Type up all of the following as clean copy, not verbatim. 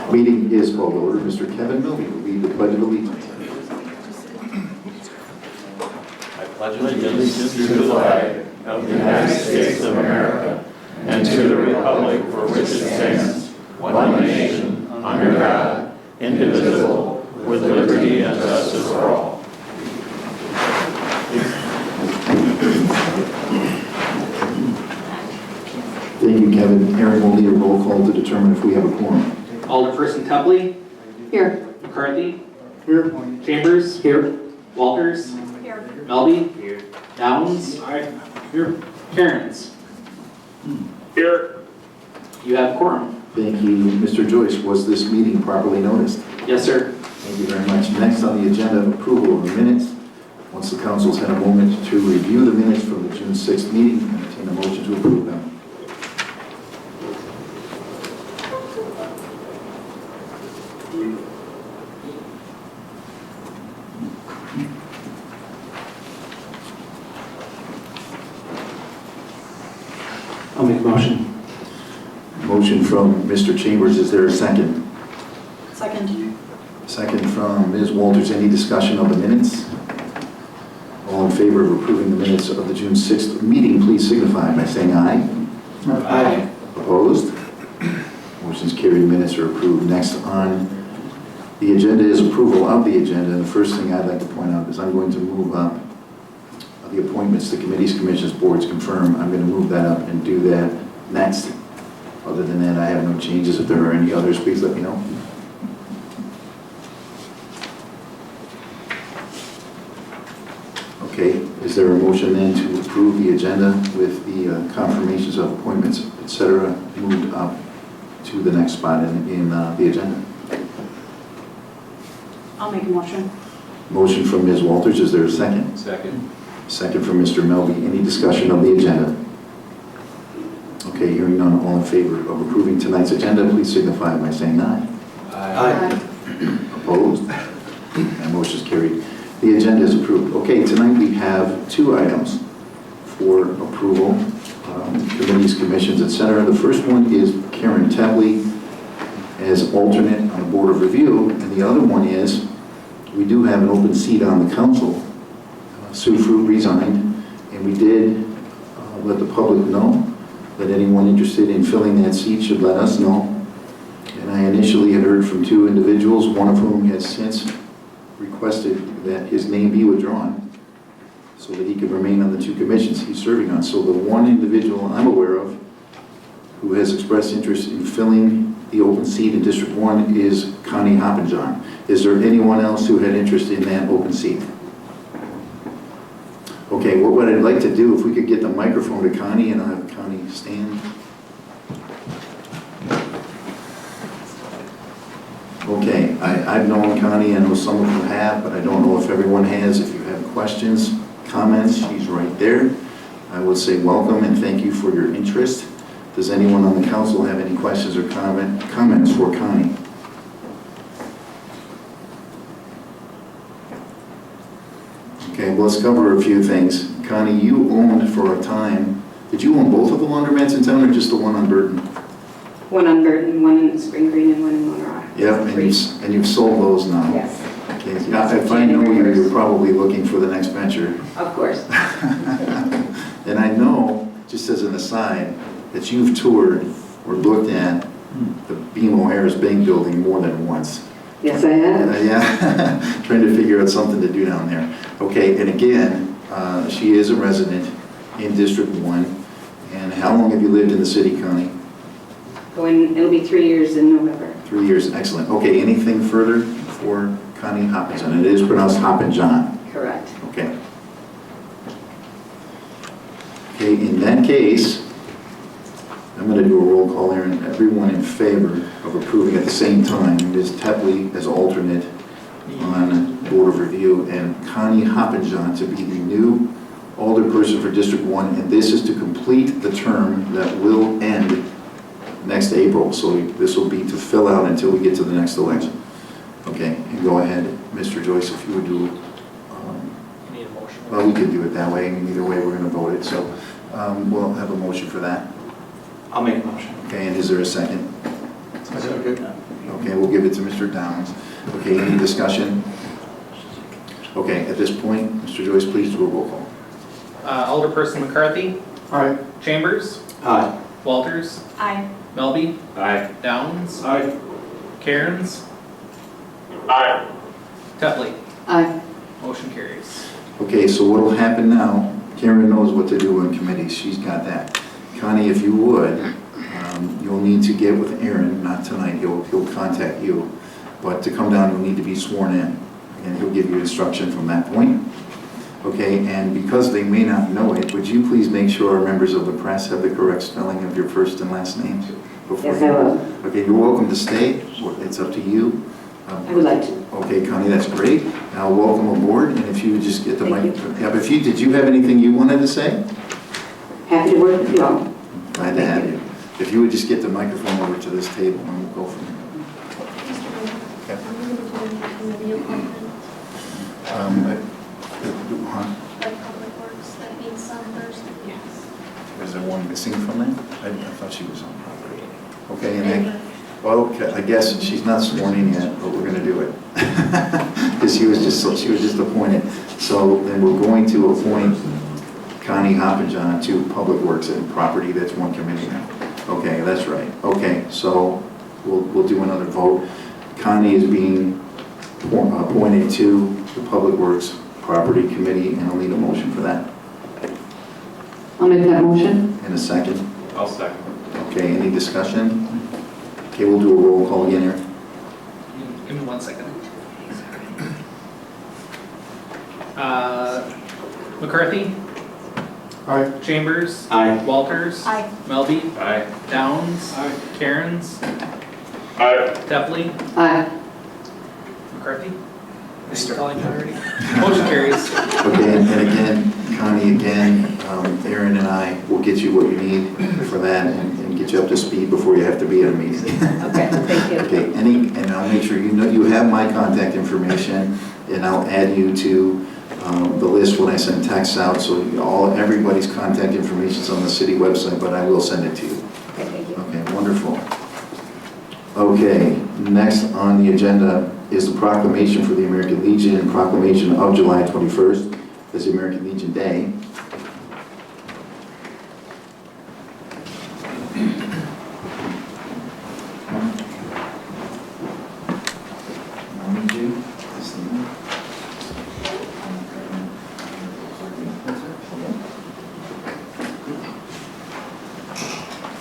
Meeting is called to order. Mr. Kevin Milby will lead the Pledge of Allegiance. I pledge allegiance to the flag of the United States of America and to the republic for which it stands, one nation, under God, indivisible, with liberty and justice for all. Thank you, Kevin. Aaron will need a roll call to determine if we have a quorum. Alderperson Tupley. Here. McCarthy. Here. Chambers. Here. Walters. Here. Melby. Here. Downs. Here. Cairns. Here. You have quorum. Thank you. Mr. Joyce, was this meeting properly noticed? Yes, sir. Thank you very much. Next on the agenda, approval of the minutes. Once the council's had a moment to review the minutes from the June 6th meeting, entertain a motion to approve them. I'll make a motion. Motion from Mr. Chambers. Is there a second? Second. Second from Ms. Walters. Any discussion of the minutes? All in favor of approving the minutes of the June 6th meeting, please signify by saying aye. Aye. Opposed? Motion's carried. Minutes are approved. Next on the agenda is approval of the agenda. And the first thing I'd like to point out is I'm going to move up the appointments to committees, commissions, boards, confirm. I'm going to move that up and do that next. Other than that, I have no changes. If there are any others, please let me know. Okay, is there a motion then to approve the agenda with the confirmations of appointments, etc., moved up to the next spot in the agenda? I'll make a motion. Motion from Ms. Walters. Is there a second? Second. Second from Mr. Melby. Any discussion of the agenda? Okay, hearing none, all in favor of approving tonight's agenda, please signify by saying aye. Opposed? That motion is carried. The agenda is approved. Okay, tonight we have two items for approval, committees, commissions, etc. The first one is Karen Tepley as alternate on the Board of Review, and the other one is we do have an open seat on the council. Sue Fruit resigned, and we did let the public know that anyone interested in filling that seat should let us know. And I initially had heard from two individuals, one of whom has since requested that his name be withdrawn so that he could remain on the two commissions he's serving on. So the one individual I'm aware of who has expressed interest in filling the open seat in District 1 is Connie Hoppenjohn. Is there anyone else who had interest in that open seat? Okay, what I'd like to do, if we could get the microphone to Connie and I'll have Connie stand. Okay, I've known Connie, I know some of you have, but I don't know if everyone has. If you have questions, comments, she's right there. I would say welcome and thank you for your interest. Does anyone on the council have any questions or comments for Connie? Okay, well, let's cover a few things. Connie, you owned for a time, did you own both of the laundromats in town or just the one on Burton? One on Burton, one in Spring Green, and one in Monroe. Yep, and you've sold those now? Yes. Okay, now, if I know you, you're probably looking for the next venture. Of course. And I know, just as an aside, that you've toured or looked at the BMO Harris Bank building more than once. Yes, I have. Yeah, trying to figure out something to do down there. Okay, and again, she is a resident in District 1. And how long have you lived in the city, Connie? It'll be 3 years in November. 3 years, excellent. Okay, anything further for Connie Hoppenjohn? It is pronounced Hoppenjohn. Correct. Okay. Okay, in that case, I'm going to do a roll call there, and everyone in favor of approving at the same time Ms. Tepley as alternate on Board of Review and Connie Hoppenjohn to be the new alderperson for District 1, and this is to complete the term that will end next April. So this will be to fill out until we get to the next election. Okay, and go ahead, Mr. Joyce, if you would do, Need a motion? well, we could do it that way, and either way we're going to vote it. So we'll have a motion for that. I'll make a motion. Okay, and is there a second? Good. Okay, we'll give it to Mr. Downs. Okay, any discussion? Okay, at this point, Mr. Joyce, please do a roll call. Alderperson McCarthy. Aye. Chambers. Aye. Walters. Aye. Melby. Aye. Downs. Aye. Cairns. Aye. Tetley. Aye. Motion carries. Okay, so what will happen now, Karen knows what to do in committees, she's got that. Connie, if you would, you'll need to get with Aaron, not tonight, he'll contact you, but to come down, you'll need to be sworn in, and he'll give you instruction from that point. Okay, and because they may not know it, would you please make sure our members of the press have the correct spelling of your first and last names? Yes, I will. Okay, you're welcome to stay, it's up to you. I would like to. Okay, Connie, that's great. Now, welcome aboard, and if you would just get the mic. Thank Yeah, but did you have anything you wanted to say? Happy to work with you all. Glad to have you. If you would just get the microphone over to this table, and we'll go from there. Are we going to do any committee appointment, like Public Works, that meets on Thursday? Yes. Is there one missing from that? I thought she was on. Okay, and then, well, okay, I guess she's not sworn in yet, but we're gonna do it. Because she was just appointed. So then we're going to appoint Connie Hoppenjohn to Public Works and Property, that's one committee now. Okay, that's right. Okay, so we'll do another vote. Connie is being appointed to the Public Works Property Committee, and I'll need a motion for that. I'll make that motion. In a second. I'll second. Okay, any discussion? Okay, we'll do a roll call again here. Give me 1 second. McCarthy. Aye. Chambers. Aye. Walters. Aye. Melby. Aye. Downs. Aye. Cairns. Aye. Tetley. Aye. McCarthy. Mr. Calling already. Motion carries. Okay, and again, Connie, again, Aaron and I will get you what you need for that and get you up to speed before you have to be at a meeting. Okay, thank you. Okay, and I'll make sure you have my contact information, and I'll add you to the list when I send texts out, so everybody's contact information is on the city website, but I will send it to you. Okay, thank you. Okay, wonderful. Okay, next on the agenda is the proclamation for the American Legion and proclamation of July 21st as the American Legion Day.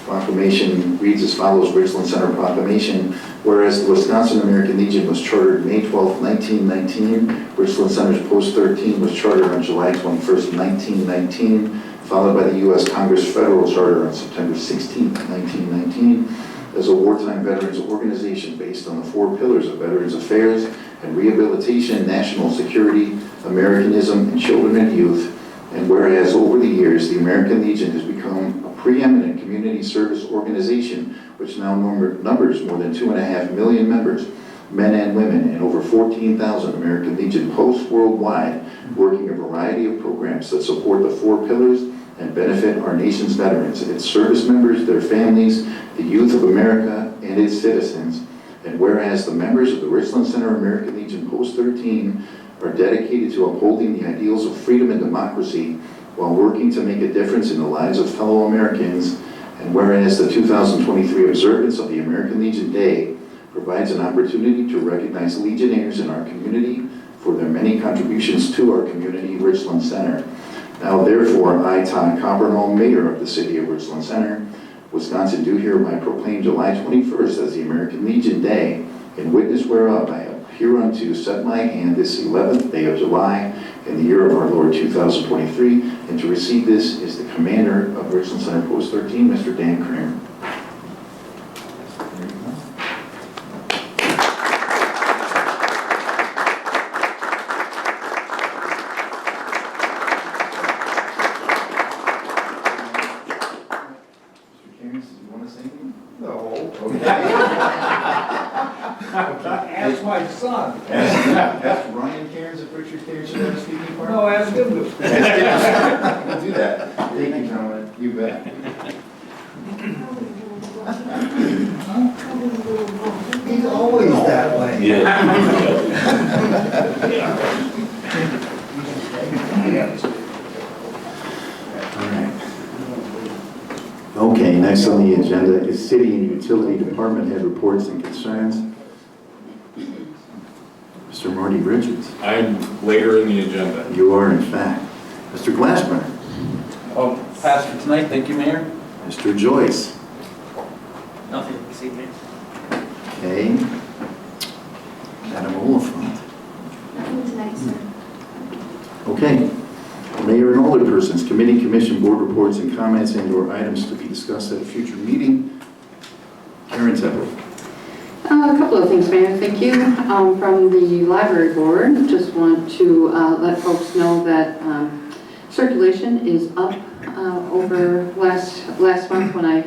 Proclamation reads as follows: Richland Center proclamation. Whereas the Wisconsin American Legion was chartered May 12, 1919, Richland Center's Post 13 was chartered on July 21st, 1919, followed by the U.S. Congress Federal Charter on September 16, 1919, as a wartime veterans organization based on the 4 pillars of Veterans Affairs and Rehabilitation, National Security, Americanism, and Children and Youth. And whereas over the years, the American Legion has become a preeminent community service organization, which now numbers more than 2.5 million members, men and women, and over 14,000 American Legion posts worldwide, working a variety of programs that support the 4 pillars and benefit our nation's veterans, its service members, their families, the youth of America, and its citizens. And whereas the members of the Richland Center American Legion Post 13 are dedicated to upholding the ideals of freedom and democracy while working to make a difference in the lives of fellow Americans, and whereas the 2023 observance of the American Legion Day provides an opportunity to recognize Legionnaires in our community for their many contributions to our community, Richland Center. Now therefore, I, Todd Coppernall, Mayor of the City of Richland Center, Wisconsin, do hereby proclaim July 21st as the American Legion Day, in witness whereof I have hereunto set my hand this 11th day of July in the year of our Lord 2023, and to receive this is the Commander of Richland Center Post 13, Mr. Dan Kramer. Ask my son. Ask Ryan Cairns if Richard Cairns should have a speaking part. No, ask him to. We'll do that. Thank you, gentlemen. You bet. He's always that way. All right. Okay, next on the agenda is City and Utility Department Head reports and concerns. Mr. Marty Richards, I'm later in the agenda. you are in fact. Mr. Glassburn, Oh, pass for tonight, thank you, Mayor. Mr. Joyce, Nothing this evening. okay. Madam Oliphant, Nothing tonight, sir. okay. Mayor and older persons, committee, commission, board reports, and comments and/or items to be discussed at a future meeting. Karen Tepper. A couple of things, Mayor. Thank you. From the library board, just want to let folks know that circulation is up over last month when I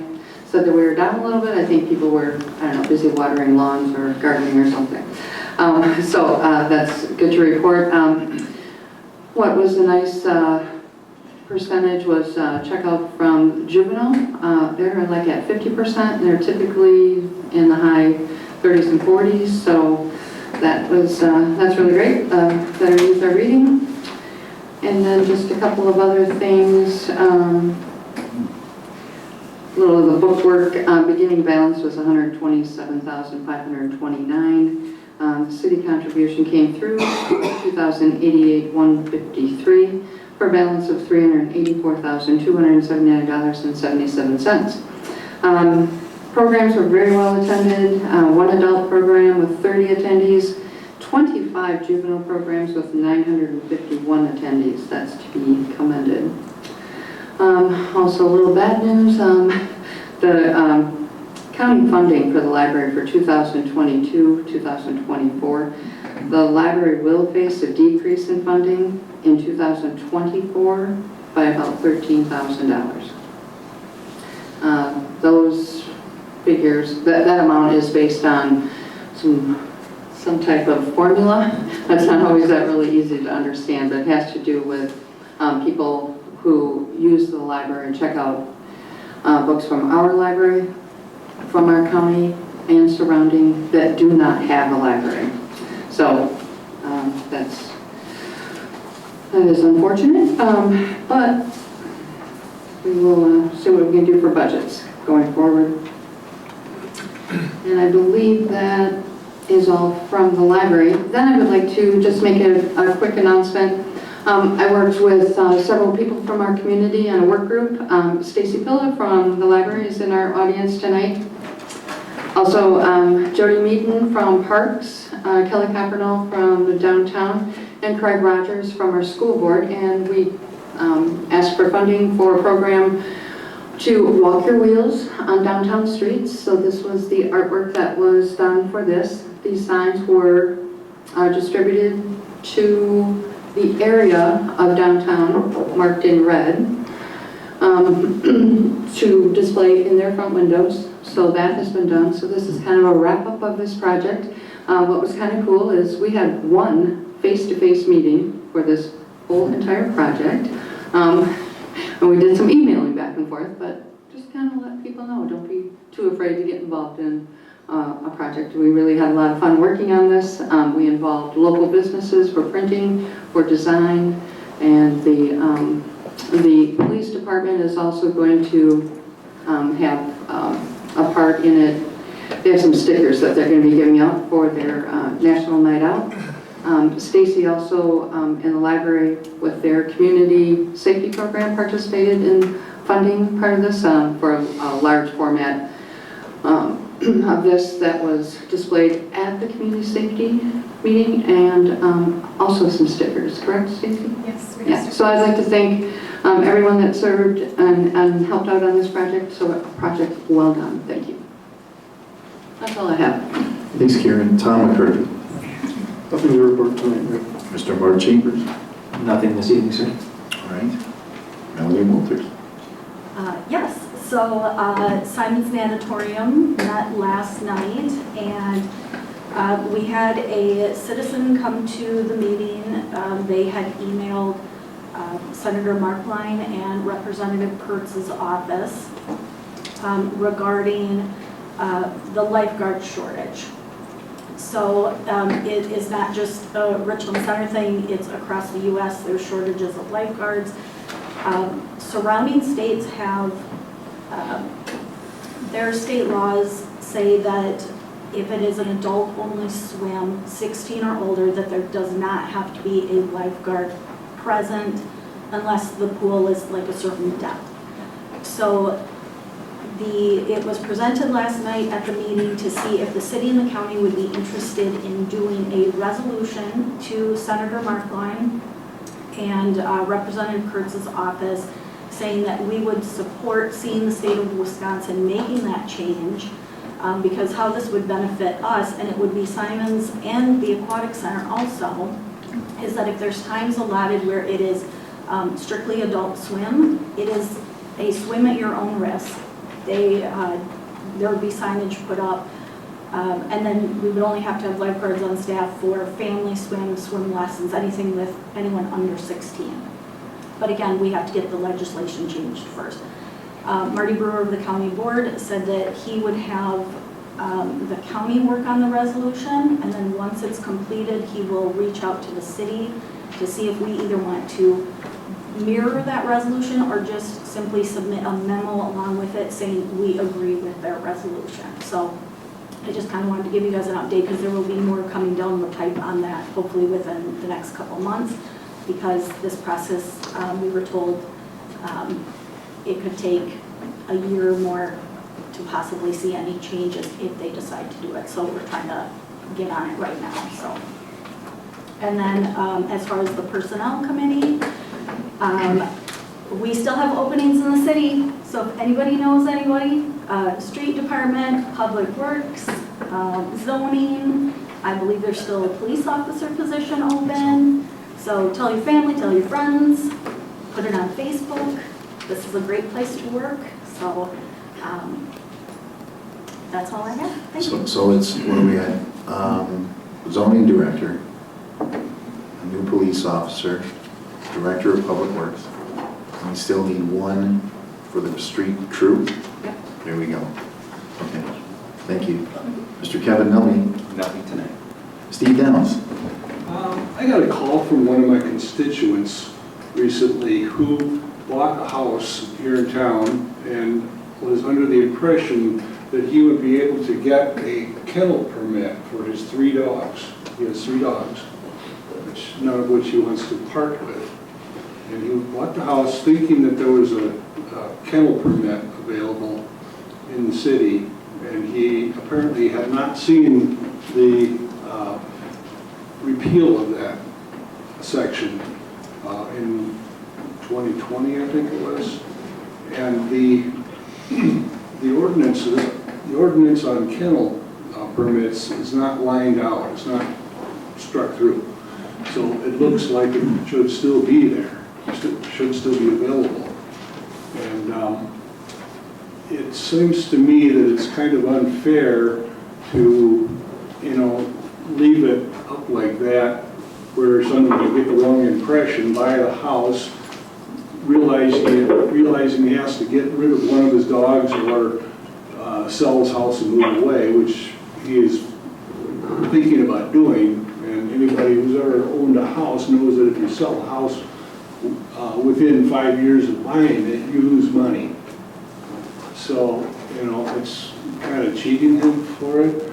said that we were down a little bit. I think people were, I don't know, busy watering lawns or gardening or something. So that's good to report. What was a nice percentage was checkout from juvenile. They're like at 50%. They're typically in the high 30s and 40s. So that's really great. Better youth are reading. And then just a couple of other things. A little of the bookwork. Beginning balance was $127,529. The city contribution came through $2,088,153 for a balance of $384,279.77. Programs were very well attended. One adult program with 30 attendees, 25 juvenile programs with 951 attendees. That's to be commended. Also a little bad news. The county funding for the library for 2022-2024, the library will face a decrease in funding in 2024 by about $13,000. Those figures, that amount is based on some type of formula. That's not always that really easy to understand, but it has to do with people who use the library and check out books from our library, from our county and surrounding that do not have a library. So that is unfortunate, but we will see what we can do for budgets going forward. And I believe that is all from the library. Then I would like to just make a quick announcement. I worked with several people from our community on a work group. Stacy Pilla from the library is in our audience tonight. Also, Jody Meaton from Parks, Kelly Coppernall from the downtown, and Craig Rogers from our school board. And we asked for funding for a program to walk your wheels on downtown streets. So this was the artwork that was done for this. These signs were distributed to the area of downtown marked in red to display in their front windows. So that has been done. So this is kind of a wrap up of this project. What was kind of cool is we had one face-to-face meeting for this whole entire project. And we did some emailing back and forth, but just kind of let people know, don't be too afraid to get involved in a project. We really had a lot of fun working on this. We involved local businesses for printing, for design, and the police department is also going to have a part in it. They have some stickers that they're going to be giving out for their National Night Out. Stacy also in the library with their community safety program participated in funding part of this for a large format of this that was displayed at the community safety meeting, and also some stickers, correct, Stacy? Yes. Yeah, so I'd like to thank everyone that served and helped out on this project. So a project well done. Thank you. That's all I have. Thanks, Karen. Tom McCarthy. Nothing to report tonight, Mayor. Mr. Mark Chambers. Nothing this evening, sir. All right. Melanie Walters. Yes, so Simon's Natatorium met last night, and we had a citizen come to the meeting. They had emailed Senator Markline and Representative Kurtz's office regarding the lifeguard shortage. So it is not just a Richland Center thing, it's across the U.S. There's shortages of lifeguards. Surrounding states have, their state laws say that if it is an adult-only swim, 16 or older, that there does not have to be a lifeguard present unless the pool is like a certain depth. So it was presented last night at the meeting to see if the city and the county would be interested in doing a resolution to Senator Markline and Representative Kurtz's office saying that we would support seeing the state of Wisconsin making that change because how this would benefit us, and it would be Simons and the Aquatic Center also, is that if there's times allotted where it is strictly adult swim, it is a swim at your own risk. There would be signage put up, and then we would only have to have lifeguards on staff for family swim lessons, anything with anyone under 16. But again, we have to get the legislation changed first. Marty Brewer of the county board said that he would have the county work on the resolution, and then once it's completed, he will reach out to the city to see if we either want to mirror that resolution or just simply submit a memo along with it saying we agree with their resolution. So I just kind of wanted to give you guys an update because there will be more coming down the pipe on that hopefully within the next couple months, because this process, we were told it could take a year or more to possibly see any changes if they decide to do it. So we're trying to get on it right now. So, and then as far as the personnel committee, we still have openings in the city. So if anybody knows anybody, street department, public works, zoning, I believe there's still a police officer position open. So tell your family, tell your friends, put it on Facebook. This is a great place to work. So that's all I have. Thank you. So it's, what do we at? Zoning director, a new police officer, director of public works. And we still need one for the street crew? Yep. There we go. Okay, thank you. Mr. Kevin Milne. Nothing tonight. Steve Downs. I got a call from one of my constituents recently who bought a house here in town and was under the impression that he would be able to get a kennel permit for his 3 dogs. He has 3 dogs, none of which he wants to part with. And he bought the house thinking that there was a kennel permit available in the city, and he apparently had not seen the repeal of that section in 2020, I think it was. And the ordinance on kennel permits is not lined out, it's not struck through. So it looks like it should still be there, should still be available. And it seems to me that it's kind of unfair to, leave it up like that, where somebody will get the wrong impression, buy the house, realizing he has to get rid of one of his dogs or sell his house and move away, which he is thinking about doing. And anybody who's ever owned a house knows that if you sell a house within 5 years of buying it, you lose money. So, it's kind of cheating him for it.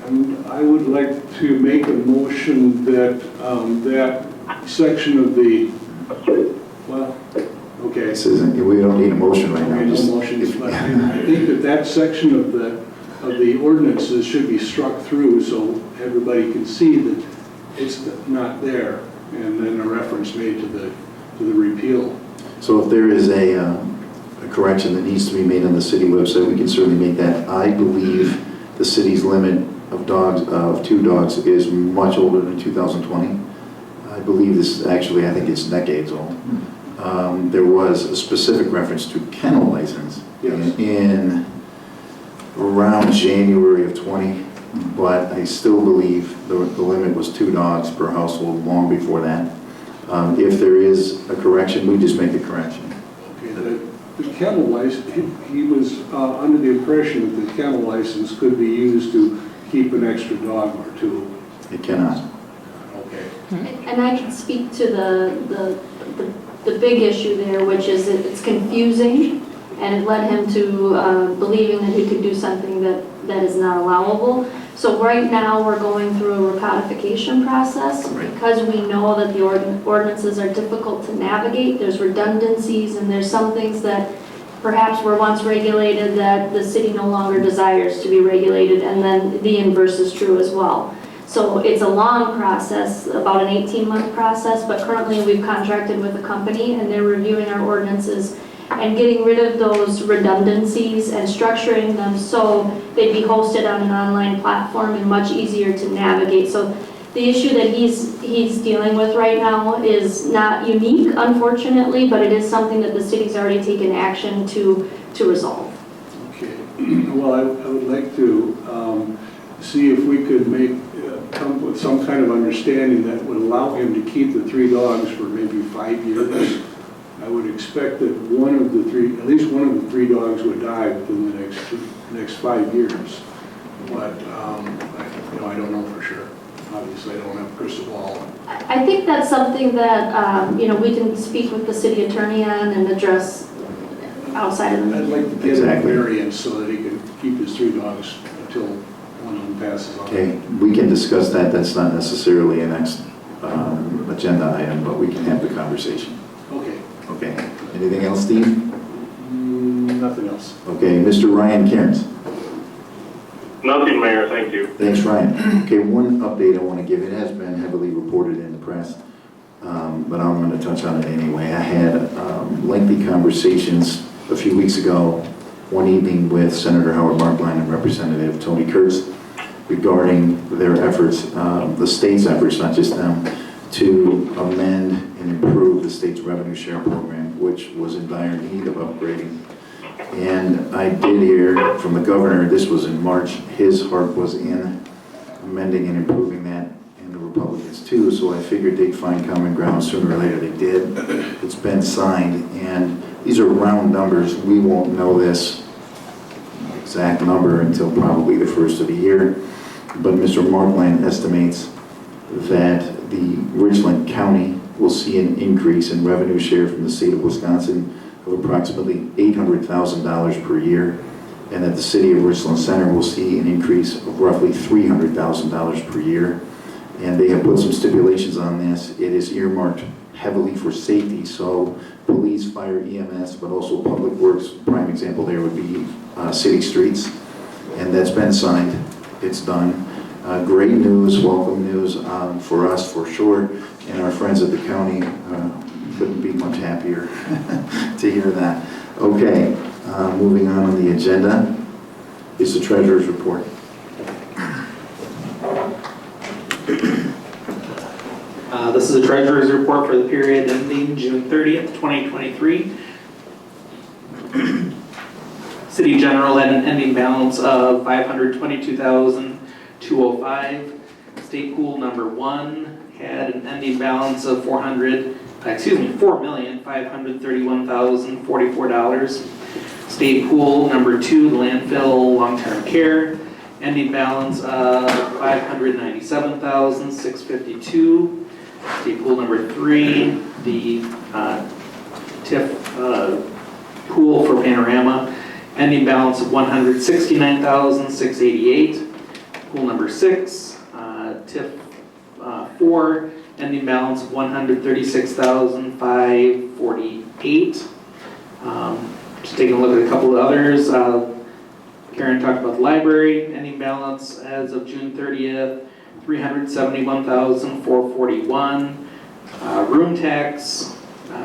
And I would like to make a motion that that section of the, well, okay. This isn't, we don't need a motion right now. Okay, Just- no motions, but I think that section of the ordinances should be struck through so everybody can see that it's not there, and then a reference made to the repeal. So if there is a correction that needs to be made on the city website, we can certainly make that. I believe the city's limit of dogs, of 2 dogs, is much older than 2020. I believe this, actually, I think it's decades old. There was a specific reference to kennel license in around January of 20, but I still believe the limit was 2 dogs per household long before that. If there is a correction, we just make the correction. Okay, The kennel license, he was under the impression that the kennel license could be used to keep an extra dog or two. It cannot. Okay. And I can speak to the big issue there, which is that it's confusing, and it led him to believing that he could do something that is not allowable. So right now, we're going through a recodification process Right. because we know that the ordinances are difficult to navigate. There's redundancies, and there's some things that perhaps were once regulated that the city no longer desires to be regulated, and then the inverse is true as well. So it's a long process, about an 18-month process, but currently we've contracted with a company, and they're reviewing our ordinances and getting rid of those redundancies and structuring them so they'd be hosted on an online platform and much easier to navigate. So the issue that he's dealing with right now is not unique, unfortunately, but it is something that the city's already taken action to resolve. Okay. Well, I would like to see if we could come with some kind of understanding that would allow him to keep the 3 dogs for maybe 5 years. I would expect that at least one of the 3 dogs would die within the next 5 years. But, I don't know for sure. Obviously, I don't have a crystal ball. I think that's something that, we can speak with the city attorney on and address outside of the I'd meeting. like to get Exactly. a variance so that he can keep his 3 dogs until one of them passes on. Okay, we can discuss that. That's not necessarily a next agenda item, but we can have the conversation. Okay. Okay. Anything else, Steve? Nothing else. Okay, Mr. Ryan Cairns. Nothing, Mayor, thank you. Thanks, Ryan. Okay, one update I want to give. It has been heavily reported in the press, but I'm going to touch on it anyway. I had lengthy conversations a few weeks ago, one evening with Senator Howard Markline and Representative Tony Kurtz regarding their efforts, the state's efforts, not just them, to amend and improve the state's revenue share program, which was in dire need of upgrading. And I did hear from the governor, this was in March, his heart was in amending and improving that, and the Republicans too, so I figured they'd find common ground sooner or later. They did. It's been signed, and these are round numbers. We won't know this exact number until probably the first of the year, but Mr. Markline estimates that the Richland County will see an increase in revenue share from the state of Wisconsin of approximately $800,000 per year, and that the city of Richland Center will see an increase of roughly $300,000 per year. And they have put some stipulations on this. It is earmarked heavily for safety, so police, fire, EMS, but also public works. Prime example there would be city streets, and that's been signed. It's done. Great news, welcome news for us for sure, and our friends at the county couldn't be much happier to hear that. Okay, moving on the agenda is the treasurer's report. This is a treasurer's report for the period ending June 30th, 2023. City General had an ending balance of $522,205. State Pool number 1 had an ending balance of $4,531,044. State Pool number 2, the landfill long-term care, ending balance of $597,652. State Pool number 3, the TIF pool for Panorama, ending balance of $169,688. Pool number 6, TIF 4, ending balance of $136,548. Just taking a look at a couple of others. Karen talked about the library, ending balance as of June 30th, $371,441. Room tax,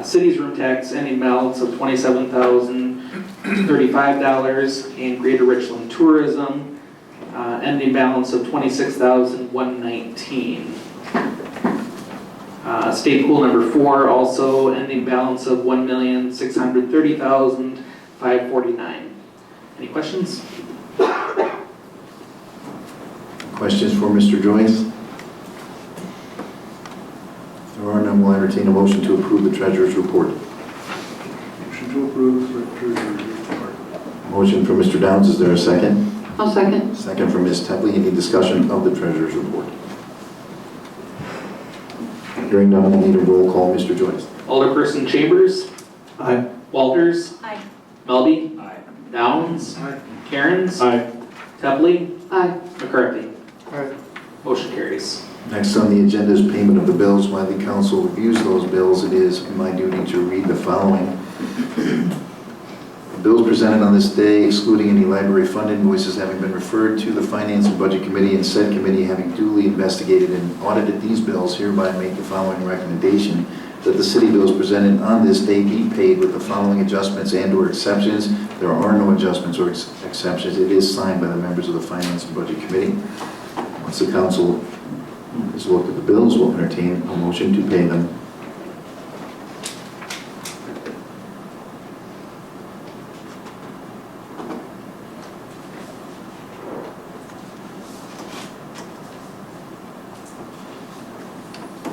city's room tax, ending balance of $27,035. And Greater Richland Tourism, ending balance of $26,119. State Pool number 4, also ending balance of $1,630,549. Any questions? Questions for Mr. Joyce? If there are none, we'll entertain a motion to approve the treasurer's report. Motion to approve the Motion from Mr. Downs, is there a second? I'll second. Second from Ms. Tepley. Any discussion of the treasurer's report? Hearing none, we'll need a roll call. Mr. Joyce? Alderperson Chambers. Aye. Walters. Aye. Melby. Aye. Downs. Aye. Cairns. Aye. Tepley. Aye. McCarthy. Aye. Motion carries. Next on the agenda is payment of the bills. While the council reviews those bills, it is my duty to read the following. Bills presented on this day, excluding any library fund invoices having been referred to the Finance and Budget Committee, and said committee having duly investigated and audited these bills, hereby make the following recommendation: that the city bills presented on this day be paid with the following adjustments and/or exceptions. There are no adjustments or exceptions. It is signed by the members of the Finance and Budget Committee. Once the council has looked at the bills, we'll entertain a motion to pay them.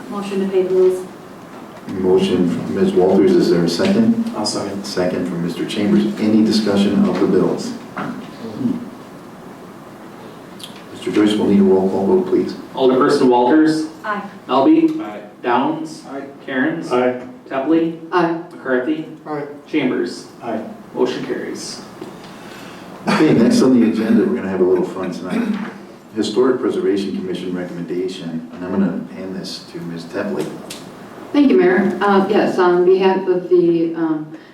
Motion to pay the bills. Motion from Ms. Walters, is there a second? I'll second. Second from Mr. Chambers. Any discussion of the bills? Mr. Joyce will need a roll call vote, please. Alderperson Walters. Aye. Melby. Aye. Downs. Aye. Cairns. Aye. Tepley. Aye. McCarthy. Aye. Chambers. Aye. Motion carries. Okay, next on the agenda, we're going to have a little fun tonight. Historic Preservation Commission recommendation, and I'm going to hand this to Ms. Tepley. Thank you, Mayor. Yes, on behalf of the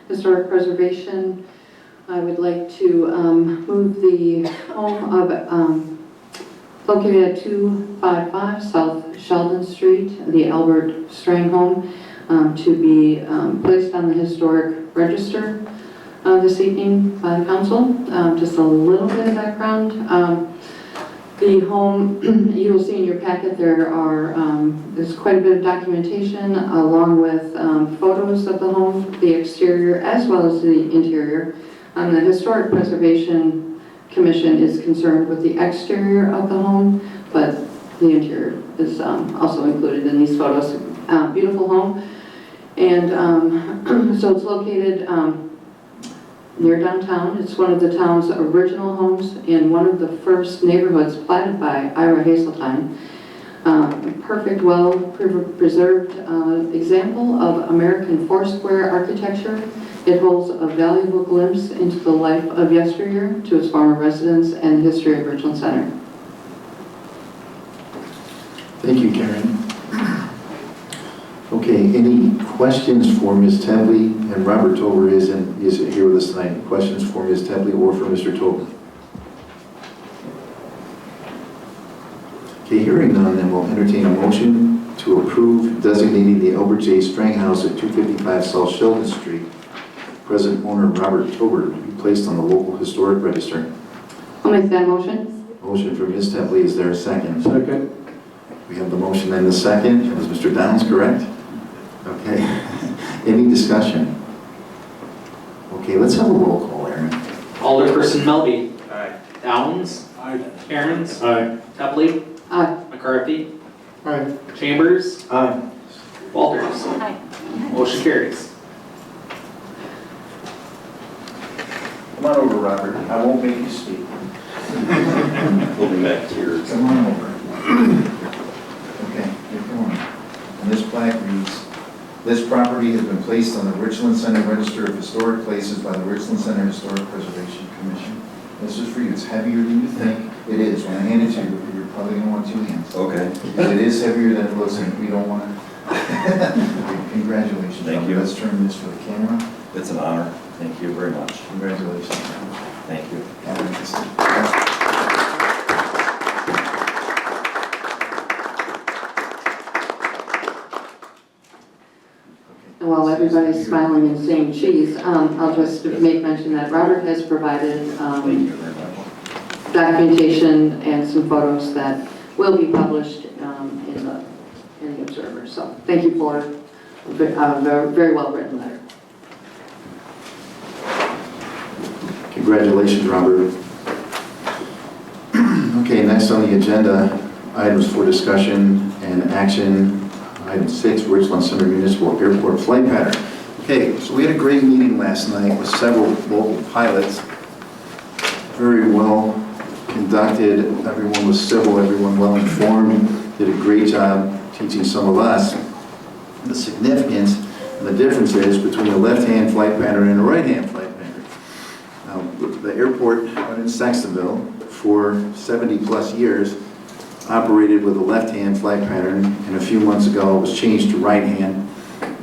Historic Preservation, I would like to move the home of, located at 255 South Sheldon Street, the Albert Strang home, to be placed on the Historic Register this evening by the council. Just a little bit of background. The home, you will see in your packet, there's quite a bit of documentation along with photos of the home, the exterior as well as the interior. The Historic Preservation Commission is concerned with the exterior of the home, but the interior is also included in these photos. Beautiful home. And so it's located near downtown. It's one of the town's original homes in one of the first neighborhoods platted by Ira Hazeltine. Perfect, well-preserved example of American Foursquare architecture. It holds a valuable glimpse into the life of yesteryear to its former residents and the history of Richland Center. Thank you, Karen. Okay, any questions for Ms. Tepley? And Robert Tober is here with us tonight. Questions for Ms. Tepley or for Mr. Tober? Okay, hearing none, then we'll entertain a motion to approve designating the Albert J. Strang House at 255 South Sheldon Street, present owner Robert Tober, to be placed on the local historic register. I'll make that motion. Motion for Ms. Tepley, is there a second? Second. We have the motion and the second. Was Mr. Downs correct? Okay. Any discussion? Okay, let's have a roll call, Aaron. Alderperson Melby. Aye. Downs. Aye. Cairns. Aye. Tepley. Aye. McCarthy. Aye. Chambers. Aye. Walters. Aye. Motion carries. Come on over, Robert. I won't make you speak. We'll be back here. Come on over. Okay, you're going. And this plaque reads, "This property has been placed on the Richland Center Register of Historic Places by the Richland Center Historic Preservation Commission." This is for you. It's heavier than you think. It is. When I hand it to you, you're probably going to want 2 hands. Okay. Because it is heavier than it looks, and we don't want to. Congratulations. Thank you. Let's turn this for the camera. It's an honor. Thank you very much. Congratulations. Thank you. And while everybody's smiling and saying cheese, I'll just make mention that Robert has provided Thank you very much. documentation and some photos that will be published in the Observer. So thank you for a very well written letter. Congratulations, Robert. Okay, next on the agenda, items for discussion and action. Item 6, Richland Center Municipal Airport Flight Pattern. Okay, so we had a great meeting last night with several local pilots. very well conducted. Everyone was civil, everyone well informed, did a great job teaching some of us the significance and the differences between a left-hand flight pattern and a right-hand flight pattern. Now, the airport in Saxonville for 70-plus years operated with a left-hand flight pattern, and a few months ago it was changed to right-hand,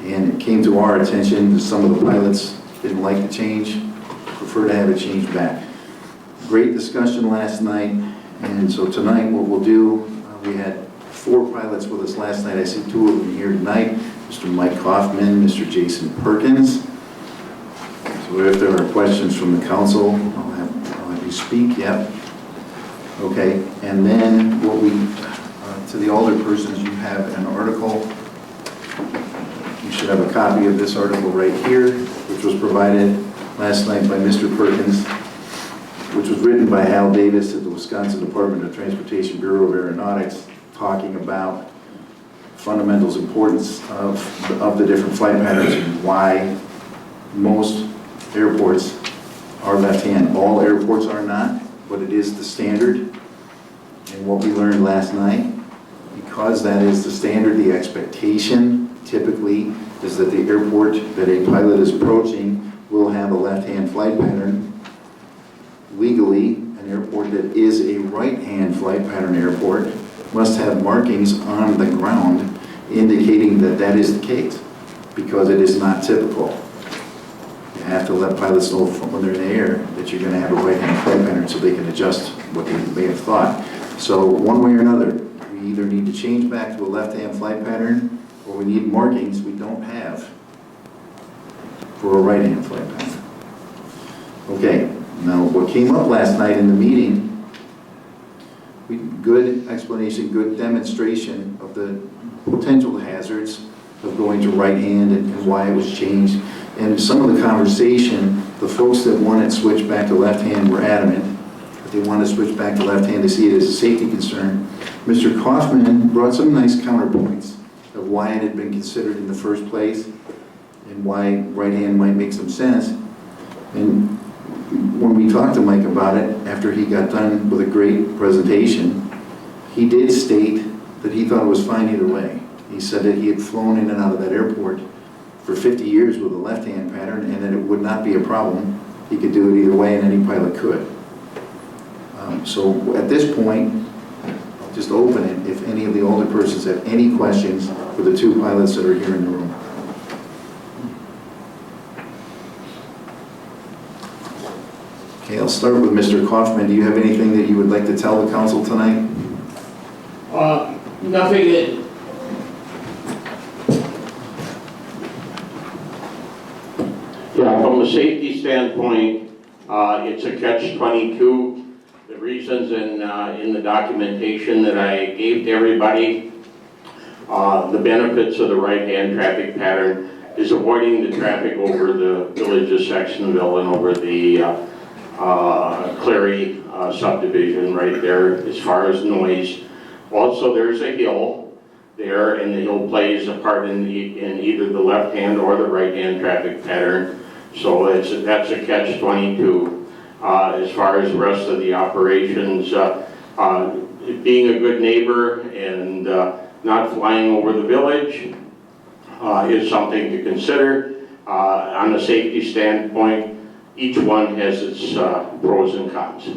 and it came to our attention that some of the pilots didn't like the change, prefer to have it changed back. Great discussion last night, and so tonight what we'll do, we had 4 pilots with us last night. I see 2 of them here tonight, Mr. Mike Kaufman, Mr. Jason Perkins. So if there are questions from the council, I'll have you speak. Yep. Okay, and then what we, to the older persons, you have an article. You should have a copy of this article right here, which was provided last night by Mr. Perkins, which was written by Hal Davis at the Wisconsin Department of Transportation Bureau of Aeronautics, talking about fundamentals importance of the different flight patterns and why most airports are left-hand. All airports are not, but it is the standard. And what we learned last night, because that is the standard, the expectation typically is that the airport that a pilot is approaching will have a left-hand flight pattern. Legally, an airport that is a right-hand flight pattern airport must have markings on the ground indicating that that is the case, because it is not typical. You have to let pilots know when they're in the air that you're going to have a right-hand flight pattern so they can adjust what they may have thought. So one way or another, we either need to change back to a left-hand flight pattern or we need markings we don't have for a right-hand flight pattern. Okay, now what came up last night in the meeting, good explanation, good demonstration of the potential hazards of going to right hand and why it was changed. And some of the conversation, the folks that want it switched back to left hand were adamant that they want to switch back to left hand. They see it as a safety concern. Mr. Kaufman brought some nice counterpoints of why it had been considered in the first place and why right hand might make some sense. And when we talked to Mike about it, after he got done with a great presentation, he did state that he thought it was fine either way. He said that he had flown in and out of that airport for 50 years with a left-hand pattern and that it would not be a problem. He could do it either way and any pilot could. So at this point, I'll just open it if any of the older persons have any questions for the 2 pilots that are here in the room. Okay, I'll start with Mr. Kaufman. Do you have anything that you would like to tell the council tonight? Nothing that... Yeah, from a safety standpoint, it's a catch-22. The reasons in the documentation that I gave to everybody, the benefits of the right-hand traffic pattern is avoiding the traffic over the village of Saxonville and over the Clary subdivision right there as far as noise. Also, there's a hill there, and the hill plays a part in either the left-hand or the right-hand traffic pattern. So that's a catch-22. As far as the rest of the operations, being a good neighbor and not flying over the village is something to consider. On a safety standpoint, each one has its pros and cons.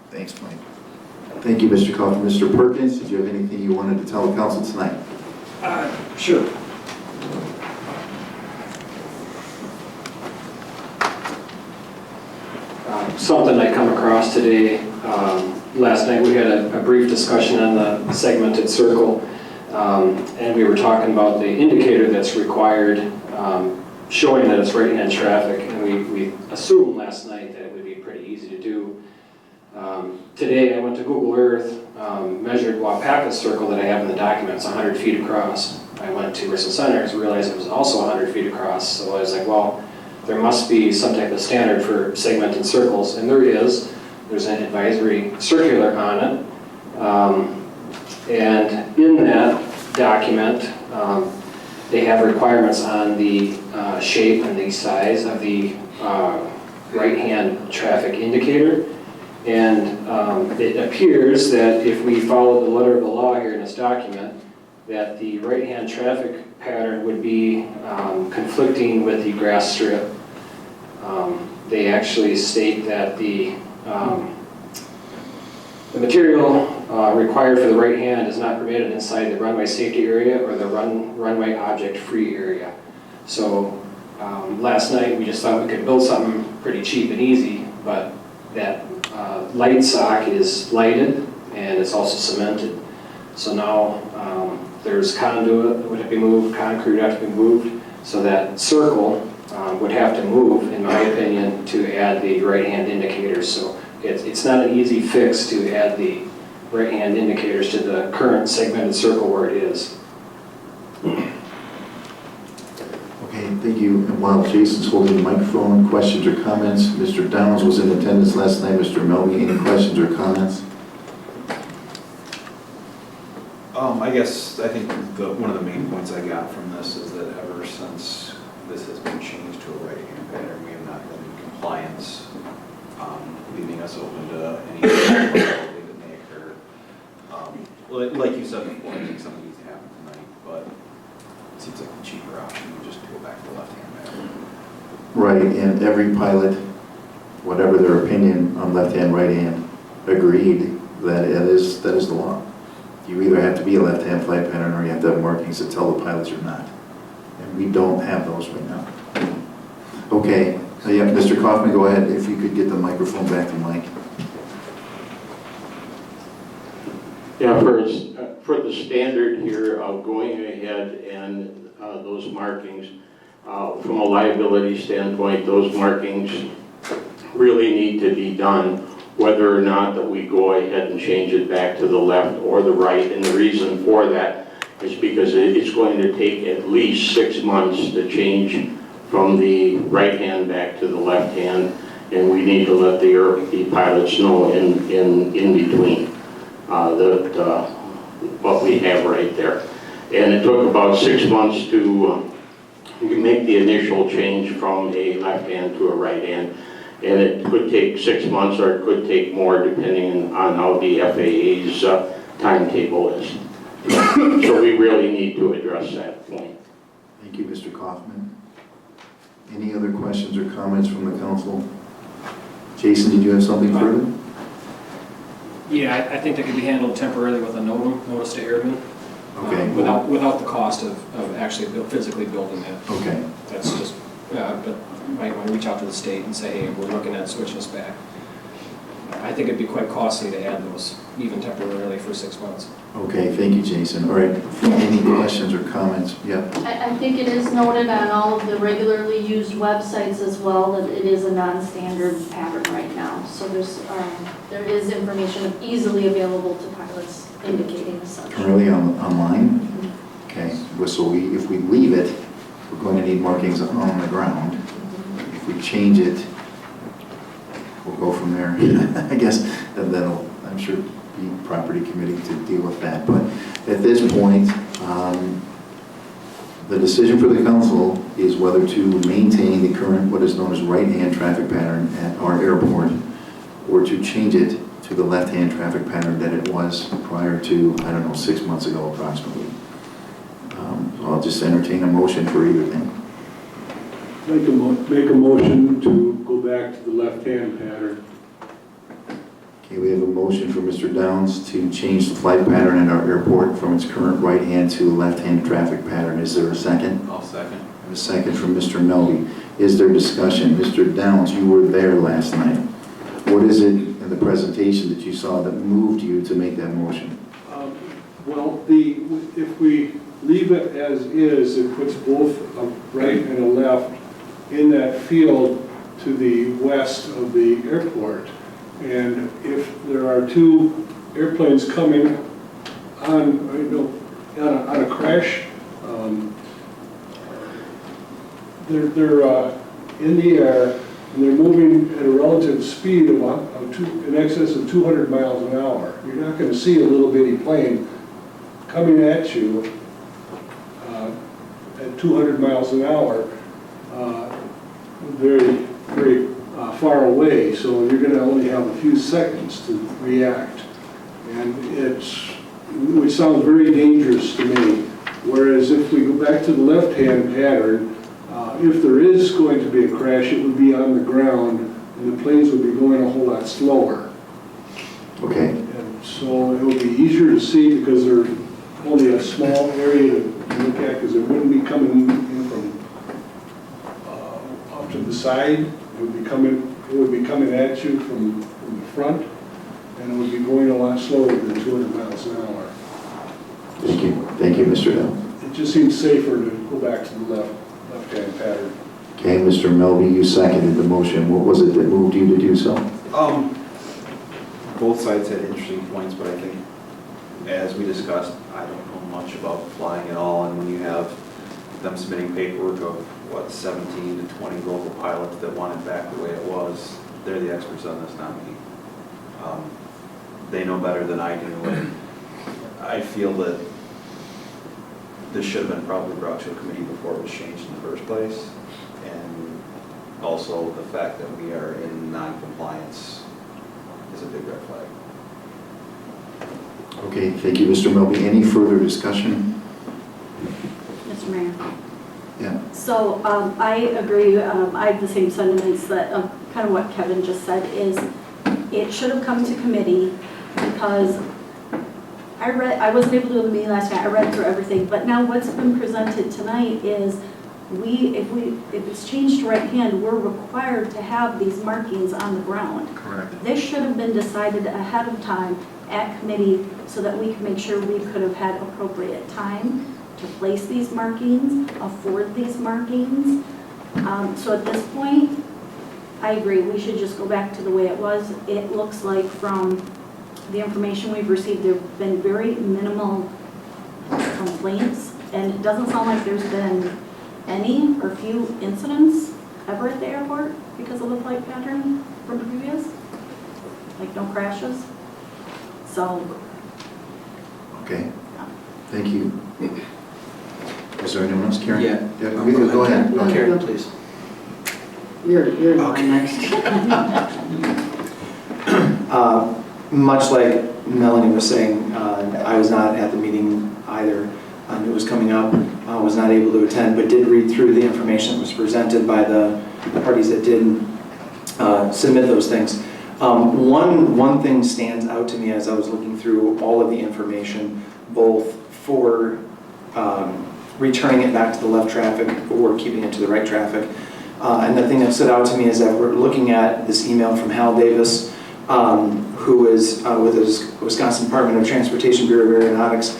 Thanks, Mike. Thank you, Mr. Kaufman. Mr. Perkins, did you have anything you wanted to tell the council tonight? Sure. Something I come across today, last night we had a brief discussion on the segmented circle, and we were talking about the indicator that's required showing that it's right-hand traffic, and we assumed last night that it would be pretty easy to do. Today I went to Google Earth, measured Wapaka's circle that I have in the document. It's 100 feet across. I went to Richland Center and realized it was also 100 feet across, so I was like, well, there must be some type of standard for segmented circles, and there is. There's an advisory circular on it, and in that document, they have requirements on the shape and the size of the right-hand traffic indicator, And it appears that if we follow the letter of the law here in this document, that the right-hand traffic pattern would be conflicting with the grass strip. They actually state that the material required for the right hand is not permitted inside the runway safety area or the runway object-free area. So last night we just thought we could build something pretty cheap and easy, but that light sock is lighted and it's also cemented. So now there's conduit that would have to be moved, concrete would have to be moved, so that circle would have to move, in my opinion, to add the right-hand indicators. So it's not an easy fix to add the right-hand indicators to the current segmented circle where it is. Okay, thank you. And while Jason's holding the microphone, questions or comments? Mr. Downs was in attendance last night. Mr. Melby, any questions or comments? I think one of the main points I got from this is that ever since this has been changed to a right-hand pattern, we have not been in compliance, leaving us open to any possibility that may occur. Like you said before, I think something needs to happen tonight, but it seems like the cheaper option would just go back to the left-hand pattern. Right, and every pilot, whatever their opinion on left-hand, right-hand, agreed that that is the law. You either have to be a left-hand flight pattern or you have to have markings that tell the pilots you're not. And we don't have those right now. Okay, yeah, Mr. Kaufman, go ahead. If you could get the microphone back to Mike. Yeah, for the standard here of going ahead and those markings, from a liability standpoint, those markings really need to be done, whether or not that we go ahead and change it back to the left or the right. And the reason for that is because it's going to take at least 6 months to change from the right hand back to the left hand, and we need to let the pilots know in between what we have right there. And it took about 6 months to make the initial change from a left hand to a right hand. And it could take 6 months or it could take more depending on how the FAA's timetable is. So we really need to address that point. Thank you, Mr. Kaufman. Any other questions or comments from the council? Jason, did you have something further? Yeah, I think that could be handled temporarily with a notice to airmen. Okay. Without the cost of actually physically building it. Okay. That's just, but you might want to reach out to the state and say, hey, we're looking at switching this back. I think it'd be quite costly to add those, even temporarily, for 6 months. Okay, thank you, Jason. All right, any questions or comments? Yeah. I think it is noted on all of the regularly used websites as well that it is a non-standard pattern right now. So there is information easily available to pilots indicating as such. Currently online? Okay, so if we leave it, we're going to need markings on the ground. If we change it, we'll go from there. I guess that'll, I'm sure, be property committee to deal with that. But at this point, the decision for the council is whether to maintain the current, what is known as right-hand traffic pattern at our airport, or to change it to the left-hand traffic pattern that it was prior to, 6 months ago approximately. So I'll just entertain a motion for either thing. Make a motion to go back to the left-hand pattern. Okay, we have a motion for Mr. Downs to change the flight pattern at our airport from its current right-hand to left-hand traffic pattern. Is there a second? I'll second. A second from Mr. Melby. Is there discussion? Mr. Downs, you were there last night. What is it in the presentation that you saw that moved you to make that motion? Well, if we leave it as is, it puts both a right and a left in that field to the west of the airport. And if there are two airplanes coming on a crash, they're in the air and they're moving at a relative speed of in excess of 200 miles an hour. You're not going to see a little bitty plane coming at you at 200 miles an hour very, very far away, so you're going to only have a few seconds to react. And which sounds very dangerous to me. Whereas if we go back to the left-hand pattern, if there is going to be a crash, it would be on the ground, and the planes would be going a whole lot slower. Okay, And so it would be easier to see because there's only a small area to look at, because it wouldn't be coming in from up to the side. It would be coming at you from the front, and it would be going a lot slower than 200 miles an hour. thank you. Thank you, Mr. Hill. It just seems safer to go back to the left-hand pattern. Okay, Mr. Melby, you seconded the motion. What was it that moved you to do so? Both sides had interesting points, but I think, as we discussed, I don't know much about flying at all, and when you have them submitting paperwork of, 17 to 20 local pilots that want it back the way it was, they're the experts on this, not me. They know better than I do, and I feel that this should have been probably brought to a committee before it was changed in the first place, and also the fact that we are in non-compliance is a big red flag. Okay, thank you, Mr. Melby. Any further discussion? Mr. Mayor. Yeah. So I agree, I have the same sentiments that, kind of what Kevin just said, is it should have come to committee, because I wasn't able to go to the meeting last night, I read through everything, but now what's been presented tonight is if it's changed to right hand, we're required to have these markings on the ground. Correct. This should have been decided ahead of time at committee so that we could make sure we could have had appropriate time to place these markings, afford these markings. So at this point, I agree, we should just go back to the way it was. It looks like from the information we've received, there have been very minimal complaints, and it doesn't sound like there's been any or few incidents ever at the airport because of the flight pattern from previous, like no crashes. So. Okay, thank you. Is there anyone else, Karen? Yeah. Go ahead. Go ahead. Karen, please. You're not next. Much like Melanie was saying, I was not at the meeting either. It was coming up. I was not able to attend, but did read through the information that was presented by the parties that did submit those things. One thing stands out to me as I was looking through all of the information, both for returning it back to the left traffic or keeping it to the right traffic. And the thing that stood out to me is that we're looking at this email from Hal Davis, who is with the Wisconsin Department of Transportation Bureau of Aeronautics.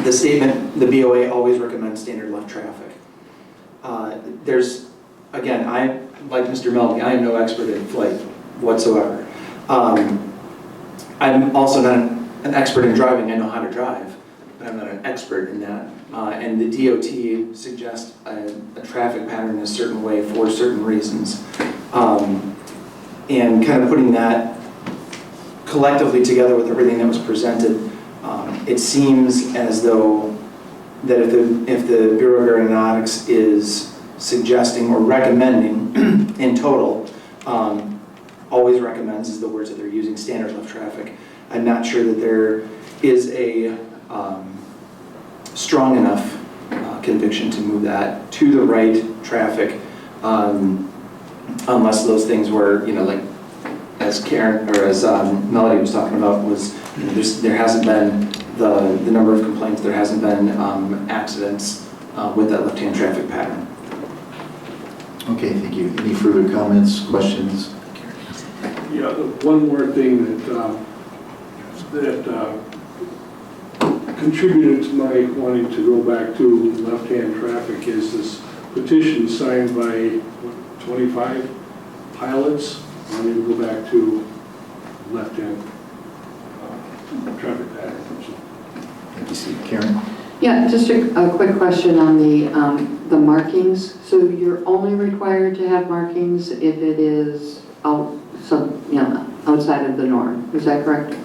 The statement, the BOA always recommends standard left traffic. Again, like Mr. Melby, I am no expert in flight whatsoever. I'm also not an expert in driving. I know how to drive, but I'm not an expert in that. And the DOT suggests a traffic pattern a certain way for certain reasons. And kind of putting that collectively together with everything that was presented, it seems as though that if the Bureau of Aeronautics is suggesting or recommending in total, always recommends is the words that they're using, standard left traffic. I'm not sure that there is a strong enough conviction to move that to the right traffic, unless those things were, like as Karen or as Melody was talking about, was there hasn't been the number of complaints, there hasn't been accidents with that left-hand traffic pattern. Okay, thank you. Any further comments, questions? Yeah, one more thing that contributed to my wanting to go back to left-hand traffic is this petition signed by 25 pilots wanting to go back to left-hand traffic pattern. Thank you, Steve. Karen? Yeah, just a quick question on the markings. So you're only required to have markings if it is outside of the norm. Is that correct?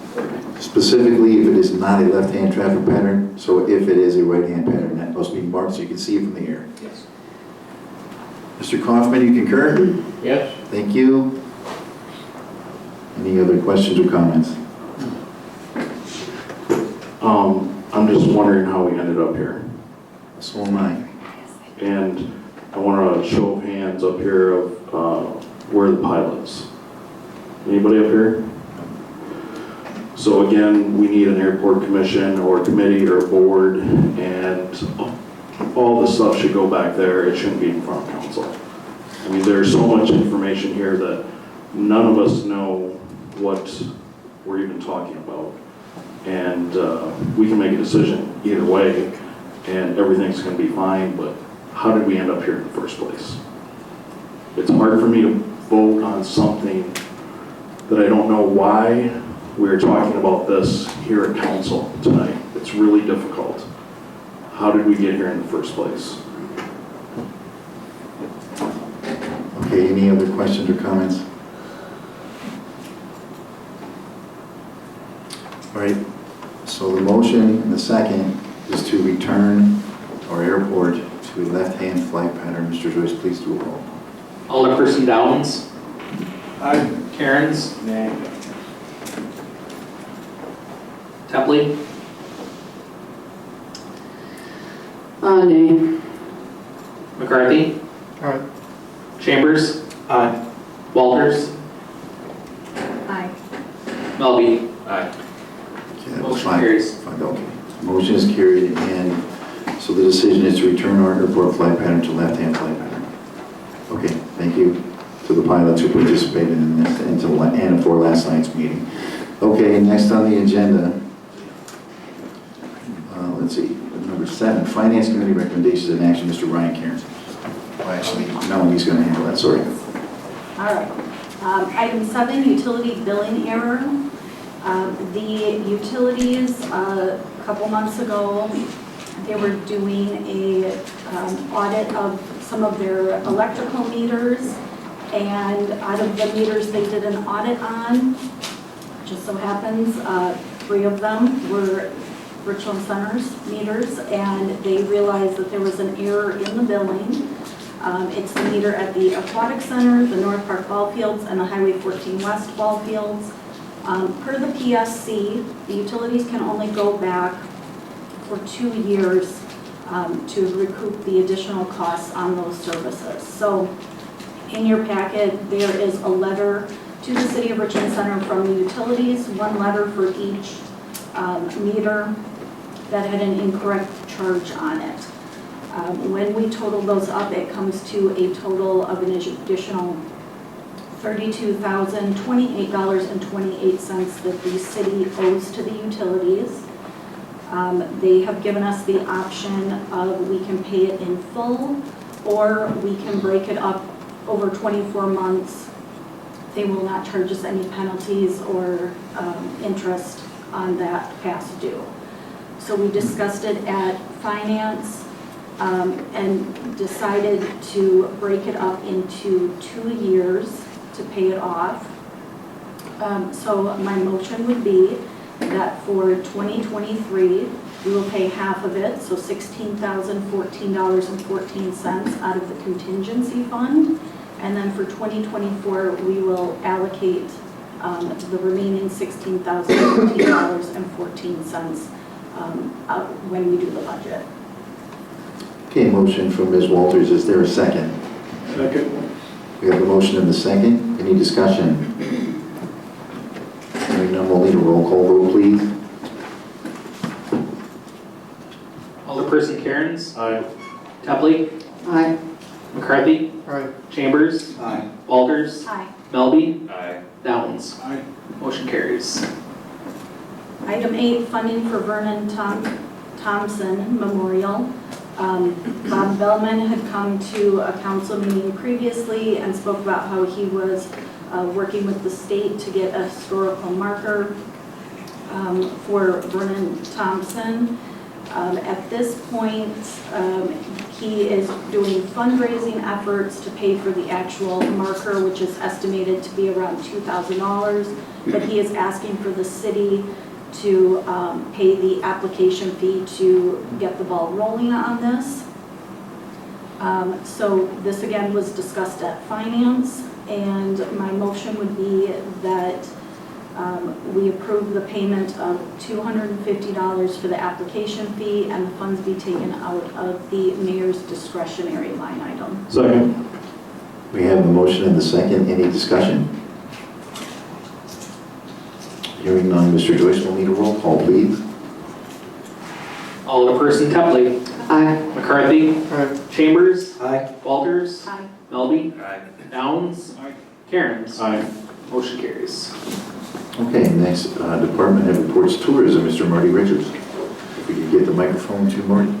Specifically, if it is not a left-hand traffic pattern, so if it is a right-hand pattern, that must be marked so you can see it from the air. Yes. Mr. Kaufman, you concur? Yes. Thank you. Any other questions or comments? I'm just wondering how we ended up here. So am I. And I want a show of hands up here of where are the pilots? Anybody up here? So again, we need an airport commission or committee or board, and all the stuff should go back there. It shouldn't be in front of council. I mean, there's so much information here that none of us know what we're even talking about. And we can make a decision either way, and everything's going to be fine, but how did we end up here in the first place? It's hard for me to vote on something that I don't know why we're talking about this here at council tonight. It's really difficult. How did we get here in the first place? Okay, any other questions or comments? All right, so the motion and the second is to return our airport to a left-hand flight pattern. Mr. Joyce, please do a roll. Alderperson Downs. Aye. Cairns. Nay. Tepley. Nay. McCarthy. Aye. Chambers. Aye. Walters. Aye. Melby. Aye. Okay, that was Motion five. carries. Okay. Motion is carried, and so the decision is to return our airport flight pattern to left-hand flight pattern. Okay, thank you to the pilots who participated in this and for last night's meeting. Okay, next on the agenda, let's see, number 7, Finance Committee recommendations and action, Mr. Ryan Cairns. Well, actually, Melanie's going to handle that, sorry. All right. Item 7, utility billing error. The utilities, a couple months ago, they were doing a audit of some of their electrical meters, and out of the meters they did an audit on, just so happens, 3 of them were Richland Center's meters, and they realized that there was an error in the billing. It's the meter at the Aquatic Center, the North Park ball fields, and the Highway 14 West ball fields. Per the PSC, the utilities can only go back for 2 years to recoup the additional costs on those services. So in your packet, there is a letter to the City of Richland Center from the utilities, 1 letter for each meter that had an incorrect charge on it. When we total those up, it comes to a total of an additional $32,028.28 that the city owes to the utilities. They have given us the option of we can pay it in full, or we can break it up over 24 months. They will not charge us any penalties or interest on that past due. So we discussed it at finance and decided to break it up into 2 years to pay it off. So my motion would be that for 2023, we will pay half of it, so $16,014.14 out of the contingency fund. And then for 2024, we will allocate the remaining $16,014.14 when we do the budget. Okay, motion from Ms. Walters. Is there a second? Second. We have a motion and a second. Any discussion? Hearing none, we'll need a roll call vote, please. Alderperson Cairns. Aye. Tepley. Aye. McCarthy. Aye. Chambers. Aye. Walters. Aye. Melby. Aye. Downs. Aye. Motion carries. Item 8, funding for Vernon Thompson Memorial. Bob Bellman had come to a council meeting previously and spoke about how he was working with the state to get a historical marker for Vernon Thompson. At this point, he is doing fundraising efforts to pay for the actual marker, which is estimated to be around $2,000, but he is asking for the city to pay the application fee to get the ball rolling on this. So this again was discussed at finance, and my motion would be that we approve the payment of $250 for the application fee, and the funds be taken out of the mayor's discretionary line item. Second. We have a motion and the second. Any discussion? Hearing none, Mr. Joyce will need a roll call, please. Alderperson Tepley. Aye. McCarthy. Aye. Chambers. Aye. Walters. Aye. Melby. Aye. Downs. Cairns. Aye. Motion carries. Okay, next department head reports tourism, Mr. Marty Richards. If we could get the microphone to Marty.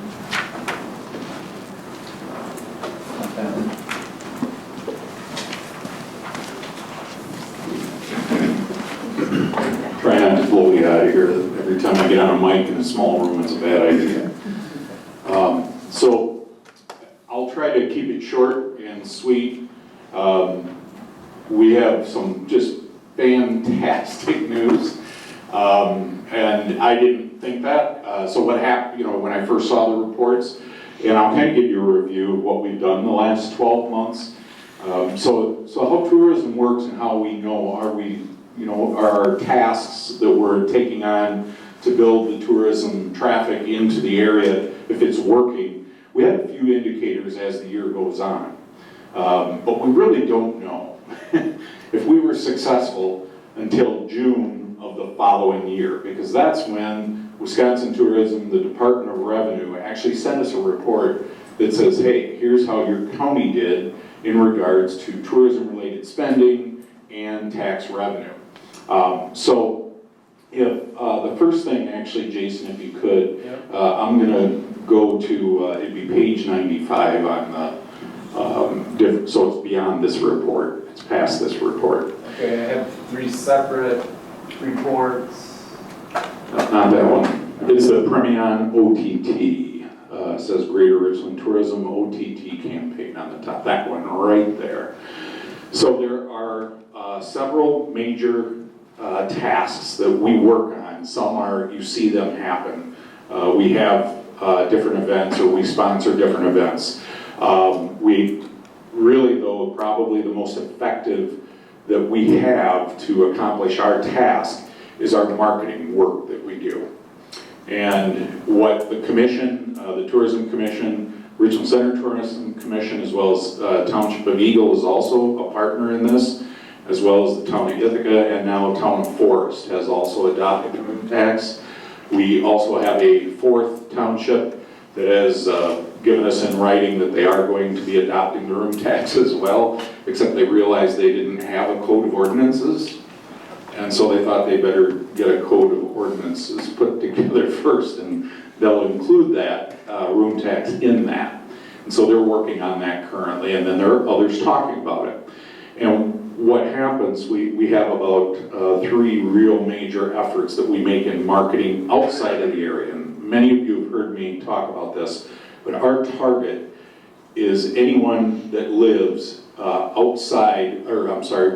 Try not to blow you out of here. Every time I get on a mic in a small room, it's a bad idea. So I'll try to keep it short and sweet. We have some just fantastic news. And I didn't think that. So what happened, when I first saw the reports, and I'll kind of give you a review of what we've done in the last 12 months. So how tourism works and how we know our tasks that we're taking on to build the tourism traffic into the area, if it's working. We have a few indicators as the year goes on, but we really don't know if we were successful until June of the following year, because that's when Wisconsin Tourism, the Department of Revenue, actually sent us a report that says, hey, here's how your county did in regards to tourism-related spending and tax revenue. So if the first thing, actually, Jason, if you could, I'm going to go to, it'd be page 95 on the, so it's beyond this report. It's past this report. Okay, I have 3 separate reports. Not that one. It's the Premion OTT. Says Greater Richland Tourism OTT campaign on the top. That one right there. So there are several major tasks that we work on. Some are, you see them happen. We have different events, or we sponsor different events. We really, though, probably the most effective that we have to accomplish our task is our marketing work that we do. And what the commission, the Tourism Commission, Richland Center Tourism Commission, as well as Township of Eagle is also a partner in this, as well as the Town of Ithaca, and now Town of Forest has also adopted the room tax. We also have a 4th township that has given us in writing that they are going to be adopting the room tax as well, except they realized they didn't have a code of ordinances. And so they thought they better get a code of ordinances put together first, and they'll include that room tax in that. And so they're working on that currently, and then there are others talking about it. And what happens, we have about 3 real major efforts that we make in marketing outside of the area. And many of you have heard me talk about this, but our target is anyone that lives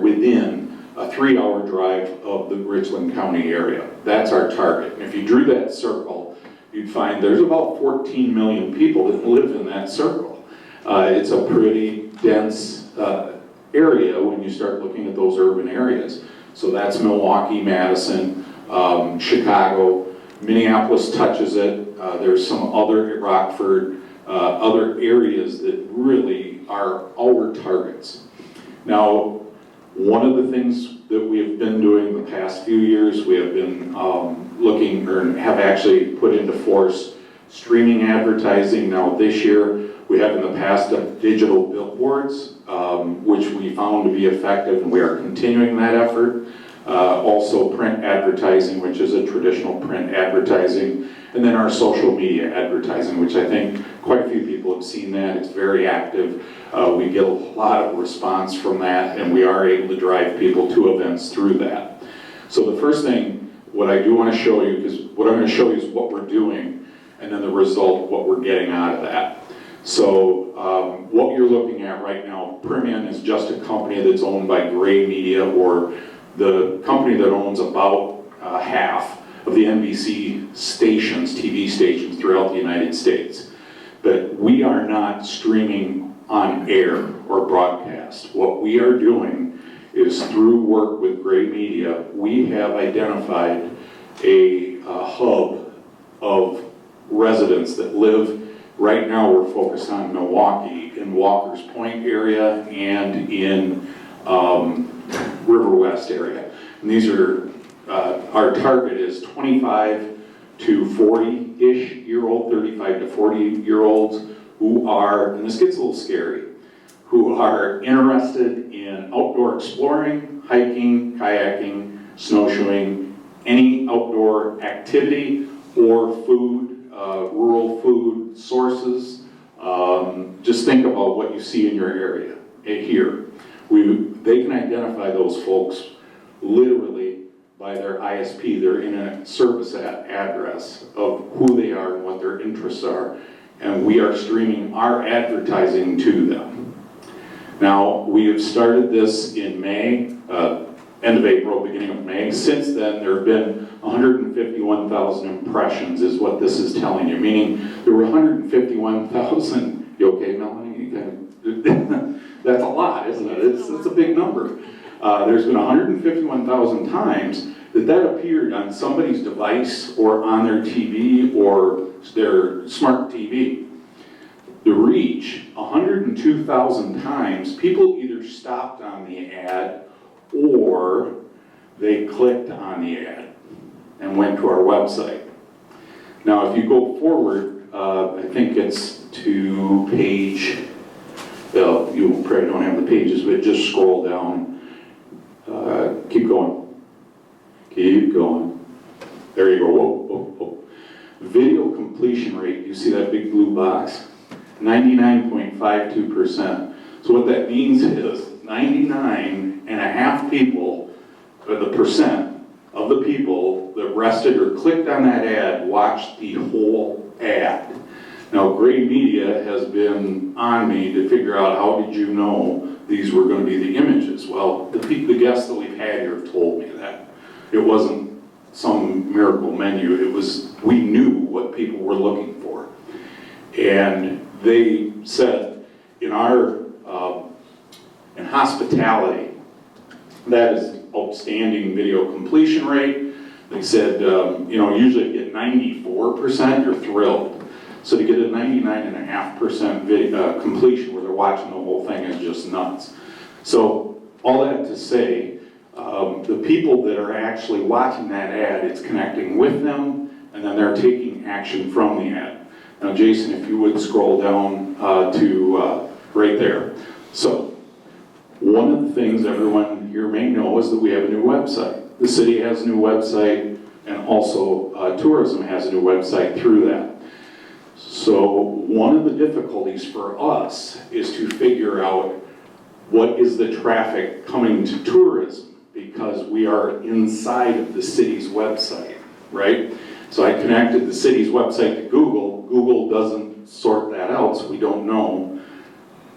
within a 3-hour drive of the Richland County area. That's our target. And if you drew that circle, you'd find there's about 14 million people that live in that circle. It's a pretty dense area when you start looking at those urban areas. So that's Milwaukee, Madison, Chicago, Minneapolis touches it. There's some other, Rockford, other areas that really are our targets. Now, one of the things that we have been doing the past few years, we have been looking, or have actually put into force, streaming advertising. Now this year, we have in the past done digital billboards, which we found to be effective, and we are continuing that effort. Also print advertising, which is a traditional print advertising, and then our social media advertising, which I think quite a few people have seen that. It's very active. We get a lot of response from that, and we are able to drive people to events through that. So the first thing, what I do want to show you, because what I'm going to show you is what we're doing, and then the result, what we're getting out of that. So what you're looking at right now, Premion is just a company that's owned by Gray Media, or the company that owns about half of the NBC stations, TV stations throughout the United States. But we are not streaming on air or broadcast. What we are doing is through work with Gray Media, we have identified a hub of residents that live. Right now we're focused on Milwaukee, in Walker's Point area and in River West area. And these are, our target is 25 to 40-ish year old, 35 to 40 year olds who are, and this gets a little scary, who are interested in outdoor exploring, hiking, kayaking, snowshoeing, any outdoor activity or food, rural food sources. Just think about what you see in your area here. They can identify those folks literally by their ISP, their internet service address of who they are and what their interests are, and we are streaming our advertising to them. Now, we have started this in May, end of April, beginning of May. Since then, there have been 151,000 impressions is what this is telling you, meaning there were 151,000, you okay, Melanie? You kind of, that's a lot, isn't it? It's a big number. There's been 151,000 times that appeared on somebody's device or on their TV or their smart TV. The reach, 102,000 times, people either stopped on the ad or they clicked on the ad and went to our website. Now, if you go forward, I think it's to page, you probably don't have the pages, but just scroll down. Keep going. Keep going. There you go. Whoa, whoa, whoa. Video completion rate, you see that big blue box? 99.52%. So what that means is 99.5% people, or the percent of the people that rested or clicked on that ad watched the whole ad. Now, Gray Media has been on me to figure out how did you know these were going to be the images. Well, the guests that we've had here have told me that. It wasn't some miracle menu. It was, we knew what people were looking for. And they said, in our, in hospitality, that is outstanding video completion rate. They said, usually you get 94%, you're thrilled. So to get a 99.5% completion where they're watching the whole thing is just nuts. So all that to say, the people that are actually watching that ad, it's connecting with them, and then they're taking action from the ad. Now, Jason, if you would scroll down to right there. So one of the things everyone here may know is that we have a new website. The city has a new website, and also tourism has a new website through that. So one of the difficulties for us is to figure out what is the traffic coming to tourism, because we are inside of the city's website, right? So I connected the city's website to Google. Google doesn't sort that out, so we don't know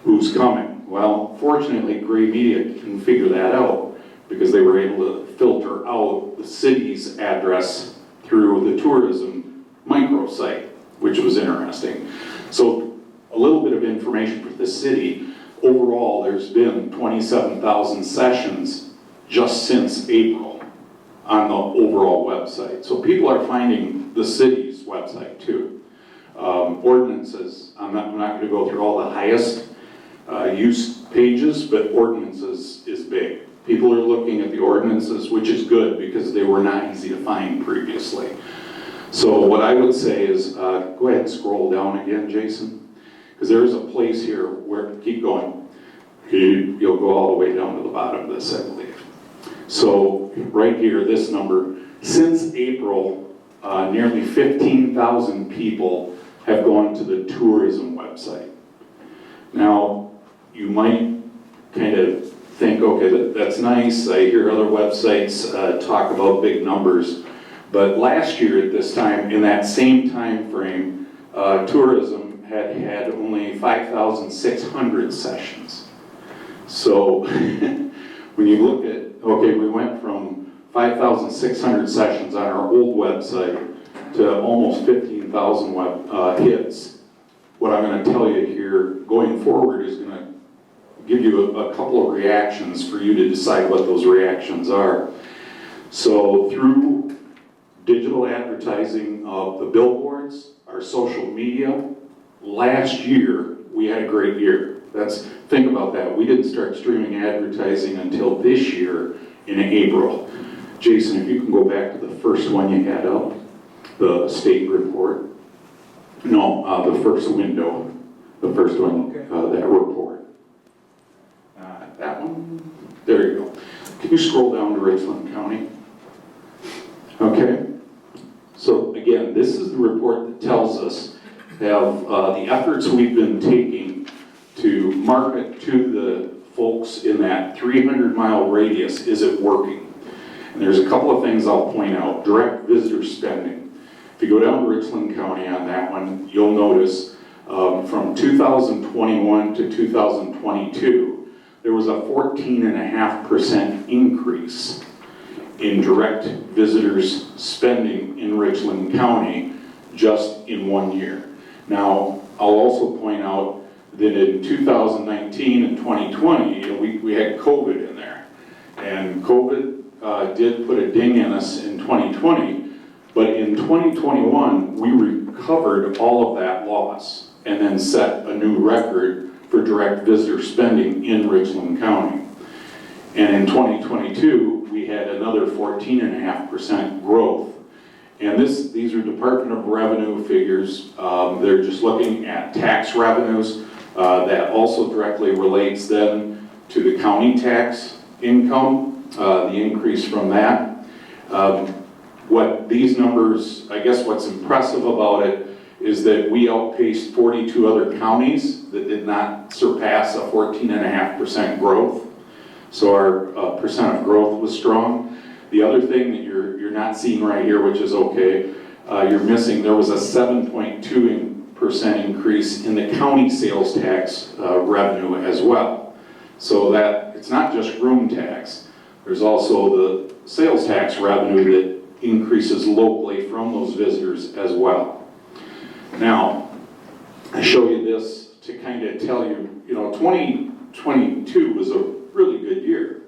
who's coming. Well, fortunately, Gray Media can figure that out because they were able to filter out the city's address through the tourism microsite, which was interesting. So a little bit of information for the city. Overall, there's been 27,000 sessions just since April on the overall website. So people are finding the city's website too. Ordinances, I'm not going to go through all the highest use pages, but ordinances is big. People are looking at the ordinances, which is good because they were not easy to find previously. So what I would say is, go ahead and scroll down again, Jason, because there is a place here where, keep going, you'll go all the way down to the bottom of this, I believe. So right here, this number, since April, nearly 15,000 people have gone to the tourism website. Now, you might kind of think, okay, that's nice. I hear other websites talk about big numbers. But last year at this time, in that same time frame, tourism had only 5,600 sessions. So when you look at, okay, we went from 5,600 sessions on our old website to almost 15,000 hits what I'm going to tell you here going forward is going to give you a couple of reactions for you to decide what those reactions are. So through digital advertising of the billboards, our social media, last year we had a great year. Think about that. We didn't start streaming advertising until this year in April. Jason, if you can go back to the first one you had up, the state report. No, the first window, the first one, that report. That one, there you go. Can you scroll down to Richland County? Okay. So again, this is the report that tells us the efforts we've been taking to market to the folks in that 300-mile radius, is it working? And there's a couple of things I'll point out. Direct visitor spending. If you go down to Richland County on that one, you'll notice from 2021 to 2022, there was a 14.5% increase in direct visitors spending in Richland County just in 1 year. Now, I'll also point out that in 2019 and 2020, we had COVID in there. And COVID did put a ding in us in 2020, but in 2021, we recovered all of that loss and then set a new record for direct visitor spending in Richland County. And in 2022, we had another 14.5% growth. And these are Department of Revenue figures. They're just looking at tax revenues. That also directly relates then to the county tax income, the increase from that. What these numbers, I guess what's impressive about it is that we outpaced 42 other counties that did not surpass a 14.5% growth. So our percent of growth was strong. The other thing that you're not seeing right here, which is okay, you're missing, there was a 7.2% increase in the county sales tax revenue as well. So that it's not just room tax, there's also the sales tax revenue that increases locally from those visitors as well. Now, I show you this to kind of tell you, 2022 was a really good year.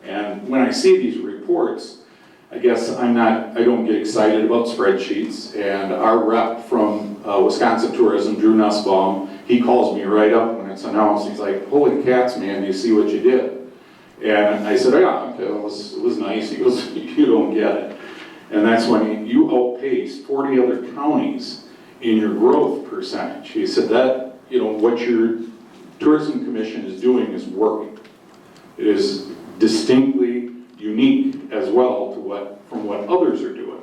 And when I see these reports, I guess I don't get excited about spreadsheets. And our rep from Wisconsin Tourism, Drew Nussbaum, he calls me right up when it's announced. He's like, "Holy cats, man, do you see what you did?" And I said, "Yeah, okay, it was nice." He goes, "You don't get it." And that's when you outpaced 40 other counties in your growth percentage. He said that, what your tourism commission is doing is working. It is distinctly unique as well from what others are doing.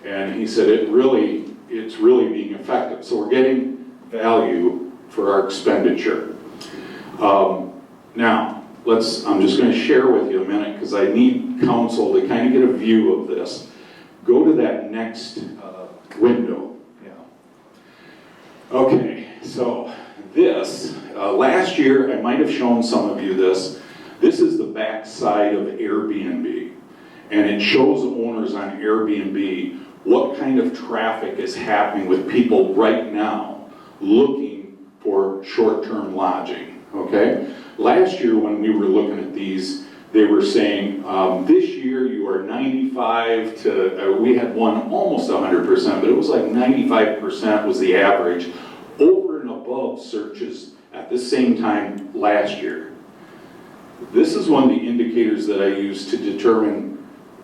And he said it's really being effective. So we're getting value for our expenditure. Now, I'm just going to share with you a minute because I need council to kind of get a view of this. Go to that next window. Yeah. Okay, so this, last year, I might have shown some of you this. This is the back side of Airbnb, and it shows owners on Airbnb what kind of traffic is happening with people right now looking for short-term lodging, okay? Last year when we were looking at these, they were saying, this year you are 95 to, we had one almost 100%, but it was like 95% was the average, over and above searches at the same time last year. This is one of the indicators that I use to determine,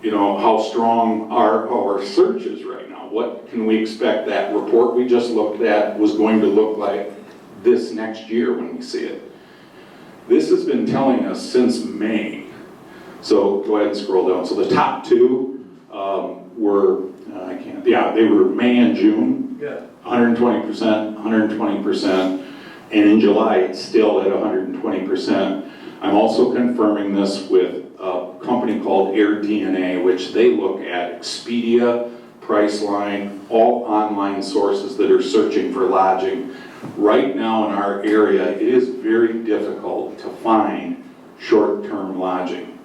how strong are our searches right now. What can we expect that report we just looked at was going to look like this next year when we see it? This has been telling us since May. So go ahead and scroll down. So the top two were, they were May and June. Yeah. 120%, 120%. And in July, it's still at 120%. I'm also confirming this with a company called AirDNA, which they look at Expedia, Priceline, all online sources that are searching for lodging. Right now in our area, it is very difficult to find short-term lodging.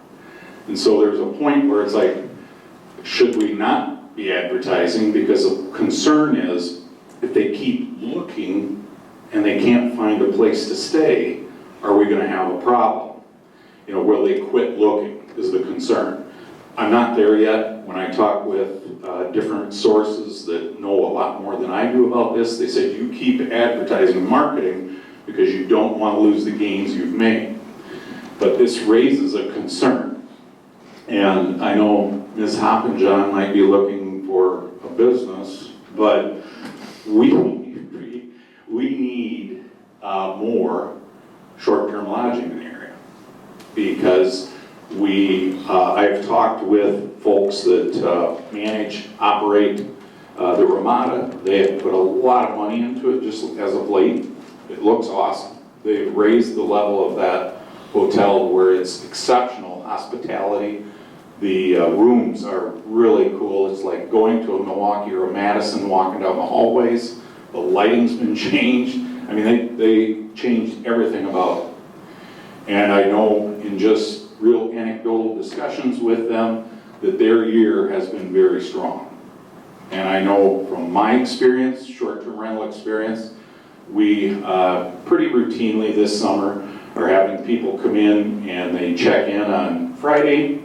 And so there's a point where it's like, should we not be advertising? Because the concern is, if they keep looking, and they can't find a place to stay, are we going to have a problem? You know, will they quit looking is the concern. I'm not there yet. When I talk with different sources that know a lot more than I do about this, they say you keep advertising and marketing because you don't want to lose the gains you've made. But this raises a concern. And I know Ms. Hoppenjohn might be looking for a business, but we need more short-term lodging in the area. Because I've talked with folks that manage, operate the Ramada. They have put a lot of money into it just as of late. It looks awesome. They've raised the level of that hotel where it's exceptional hospitality. The rooms are really cool. It's like going to a Milwaukee or a Madison, walking down the hallways. The lighting's been changed. I mean, they changed everything about it. And I know in just real anecdotal discussions with them that their year has been very strong. And I know from my experience, short-term rental experience, we pretty routinely this summer are having people come in and they check in on Friday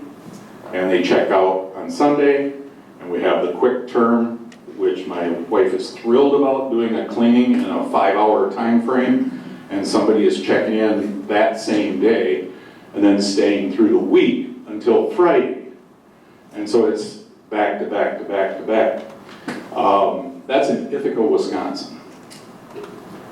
and they check out on Sunday, and we have the quick term, which my wife is thrilled about, doing a cleaning in a 5-hour time frame, and somebody is checking in that same day and then staying through the week until Friday. And so it's back to back to back to back. That's in Ithaca, Wisconsin.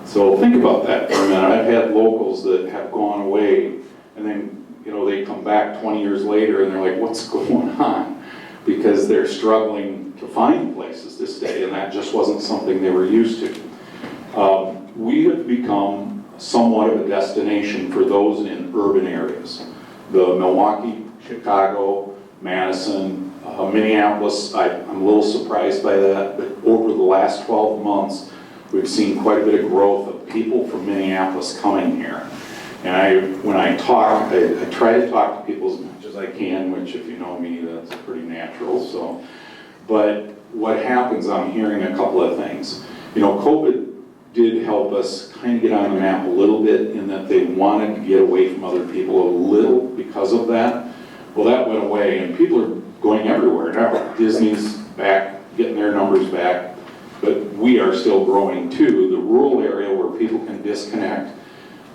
So think about that for a minute. I've had locals that have gone away and then, you know, they come back 20 years later and they're like, what's going on? Because they're struggling to find places to stay, and that just wasn't something they were used to. We have become somewhat of a destination for those in urban areas. The Milwaukee, Chicago, Madison, Minneapolis, I'm a little surprised by that, but over the last 12 months, we've seen quite a bit of growth of people from Minneapolis coming here. And when I talk, I try to talk to people as much as I can, which if you know me, that's pretty natural. So, but what happens, I'm hearing a couple of things. You know, COVID did help us kind of get on the map a little bit in that they wanted to get away from other people a little because of that. Well, that went away, and people are going everywhere now. Disney's back, getting their numbers back, but we are still growing too. The rural area where people can disconnect.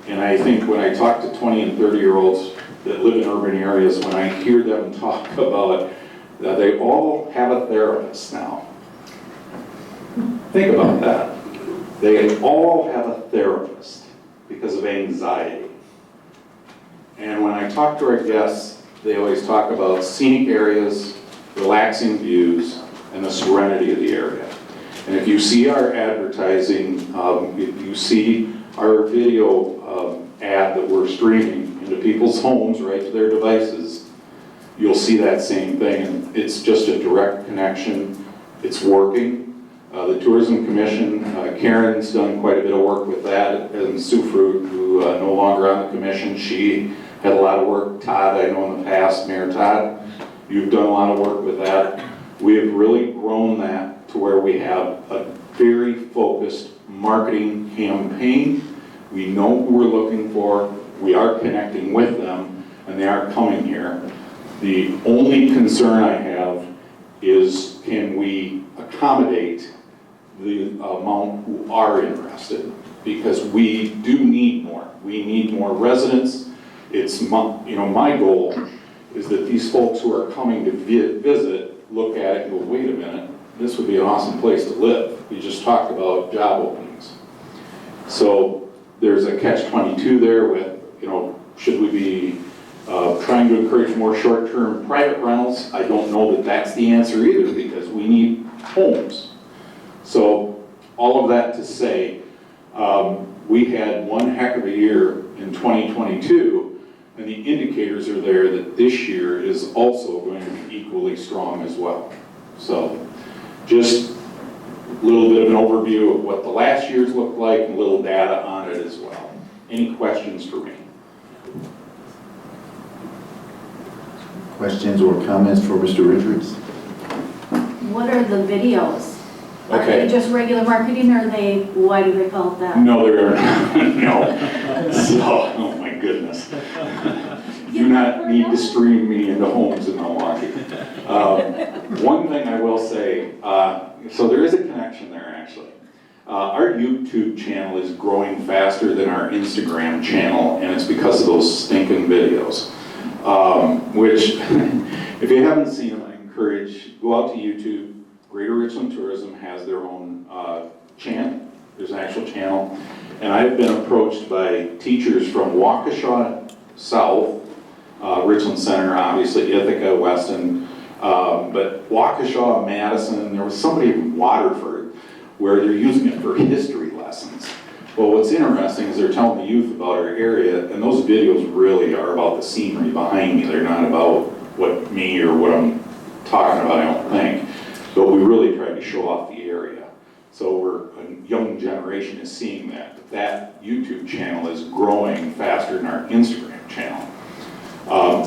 And I think when I talk to 20 and 30-year-olds that live in urban areas, when I hear them talk about that they all have a therapist now. Think about that. They all have a therapist because of anxiety. And when I talk to our guests, they always talk about scenic areas, relaxing views, and the serenity of the area. And if you see our advertising, if you see our video ad that we're streaming into people's homes right to their devices, you'll see that same thing. And it's just a direct connection. It's working. The Tourism Commission, Karen's done quite a bit of work with that, and Sue Fruit, who no longer on the commission, she had a lot of work. Todd, I know in the past, Mayor Todd, you've done a lot of work with that. We have really grown that to where we have a very focused marketing campaign. We know who we're looking for, we are connecting with them, and they are coming here. The only concern I have is, can we accommodate the amount who are interested? Because we do need more. We need more residents. It's my goal is that these folks who are coming to visit look at it and go, wait a minute, this would be an awesome place to live. We just talked about job openings. So there's a catch-22 there with, should we be trying to encourage more short-term private rentals? I don't know that that's the answer either, because we need homes. So all of that to say, we had one heck of a year in 2022, and the indicators are there that this year is also going to be equally strong as well. So just a little bit of an overview of what the last year's looked like and a little data on it as well. Any questions for me? Questions or comments for Mr. Richards? What are the videos? Are they just regular marketing, or why do they call it that? No, there are, no. So, oh my goodness. Do not need to stream me into homes in Milwaukee. One thing I will say, so there is a connection there actually. Our YouTube channel is growing faster than our Instagram channel, and it's because of those stinking videos. Which, if you haven't seen them, I encourage, go out to YouTube. Greater Richland Tourism has their own channel. There's an actual channel. And I've been approached by teachers from Waukesha South, Richland Center, obviously, Ithaca, Weston, but Waukesha, Madison, there was somebody in Waterford where they're using it for history lessons. Well, what's interesting is they're telling the youth about our area, and those videos really are about the scenery behind me. They're not about what me or what I'm talking about, I don't think. But we really tried to show off the area. So a young generation is seeing that. That YouTube channel is growing faster than our Instagram channel.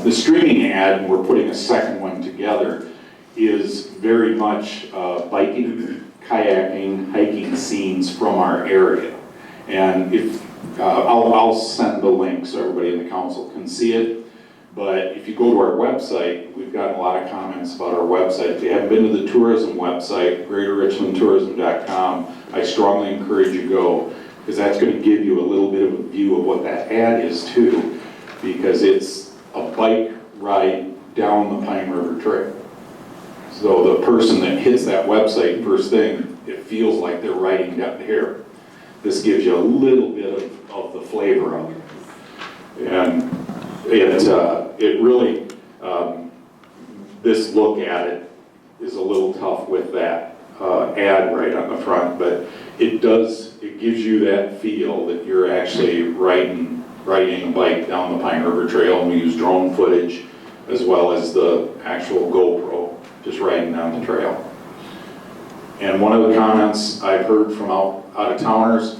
The streaming ad, and we're putting a second one together, is very much biking, kayaking, hiking scenes from our area. And if I'll send the link so everybody in the council can see it. But if you go to our website, we've gotten a lot of comments about our website. If you haven't been to the tourism website, greaterrichlandtourism.com, I strongly encourage you to go, because that's going to give you a little bit of a view of what that ad is too, because it's a bike ride down the Pine River Trail. So the person that hits that website first thing, it feels like they're riding down here. This gives you a little bit of the flavor of it. And it really, this look at it is a little tough with that ad right on the front, but it gives you that feel that you're actually riding a bike down the Pine River Trail, and we use drone footage as well as the actual GoPro, just riding down the trail. And one of the comments I've heard from out-of-towners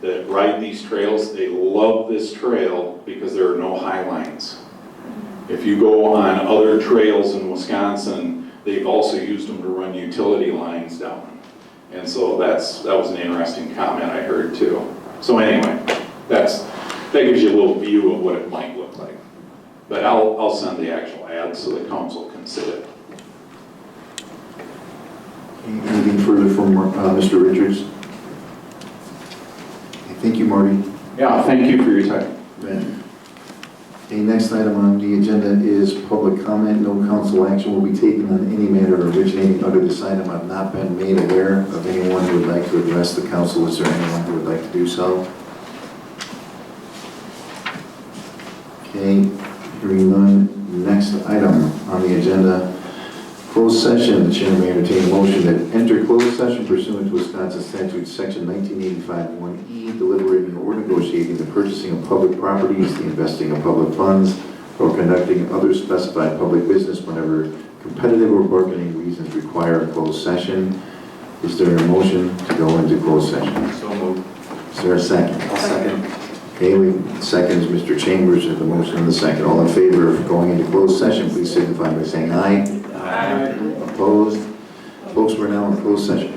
that ride these trails, they love this trail because there are no high lines. If you go on other trails in Wisconsin, they've also used them to run utility lines down. And so that was an interesting comment I heard too. So anyway, that gives you a little view of what it might look like. But I'll send the actual ad so the council can see it. Anything further from Mr. Richards? Thank you, Marty. Yeah, thank you for your time. Okay, next item on the agenda is public comment. No council action will be taken on any matter originating under this item. I've not been made aware of anyone who would like to address the council. Is there anyone who would like to do so? Okay, hearing none. Next item on the agenda, closed session. The chair may entertain a motion that enter closed session pursuant to Wisconsin statute section 1985-1E, deliberating or negotiating the purchasing of public properties, the investing of public funds, or conducting other specified public business whenever competitive or bargaining reasons require a closed session. Is there a motion to go into closed session? So moved. Is there a second? I'll second. Okay, seconds, Mr. Chambers, at the motion and the second. All in favor of going into closed session, please signify by saying aye. Aye. Opposed? Folks, we're now in closed session.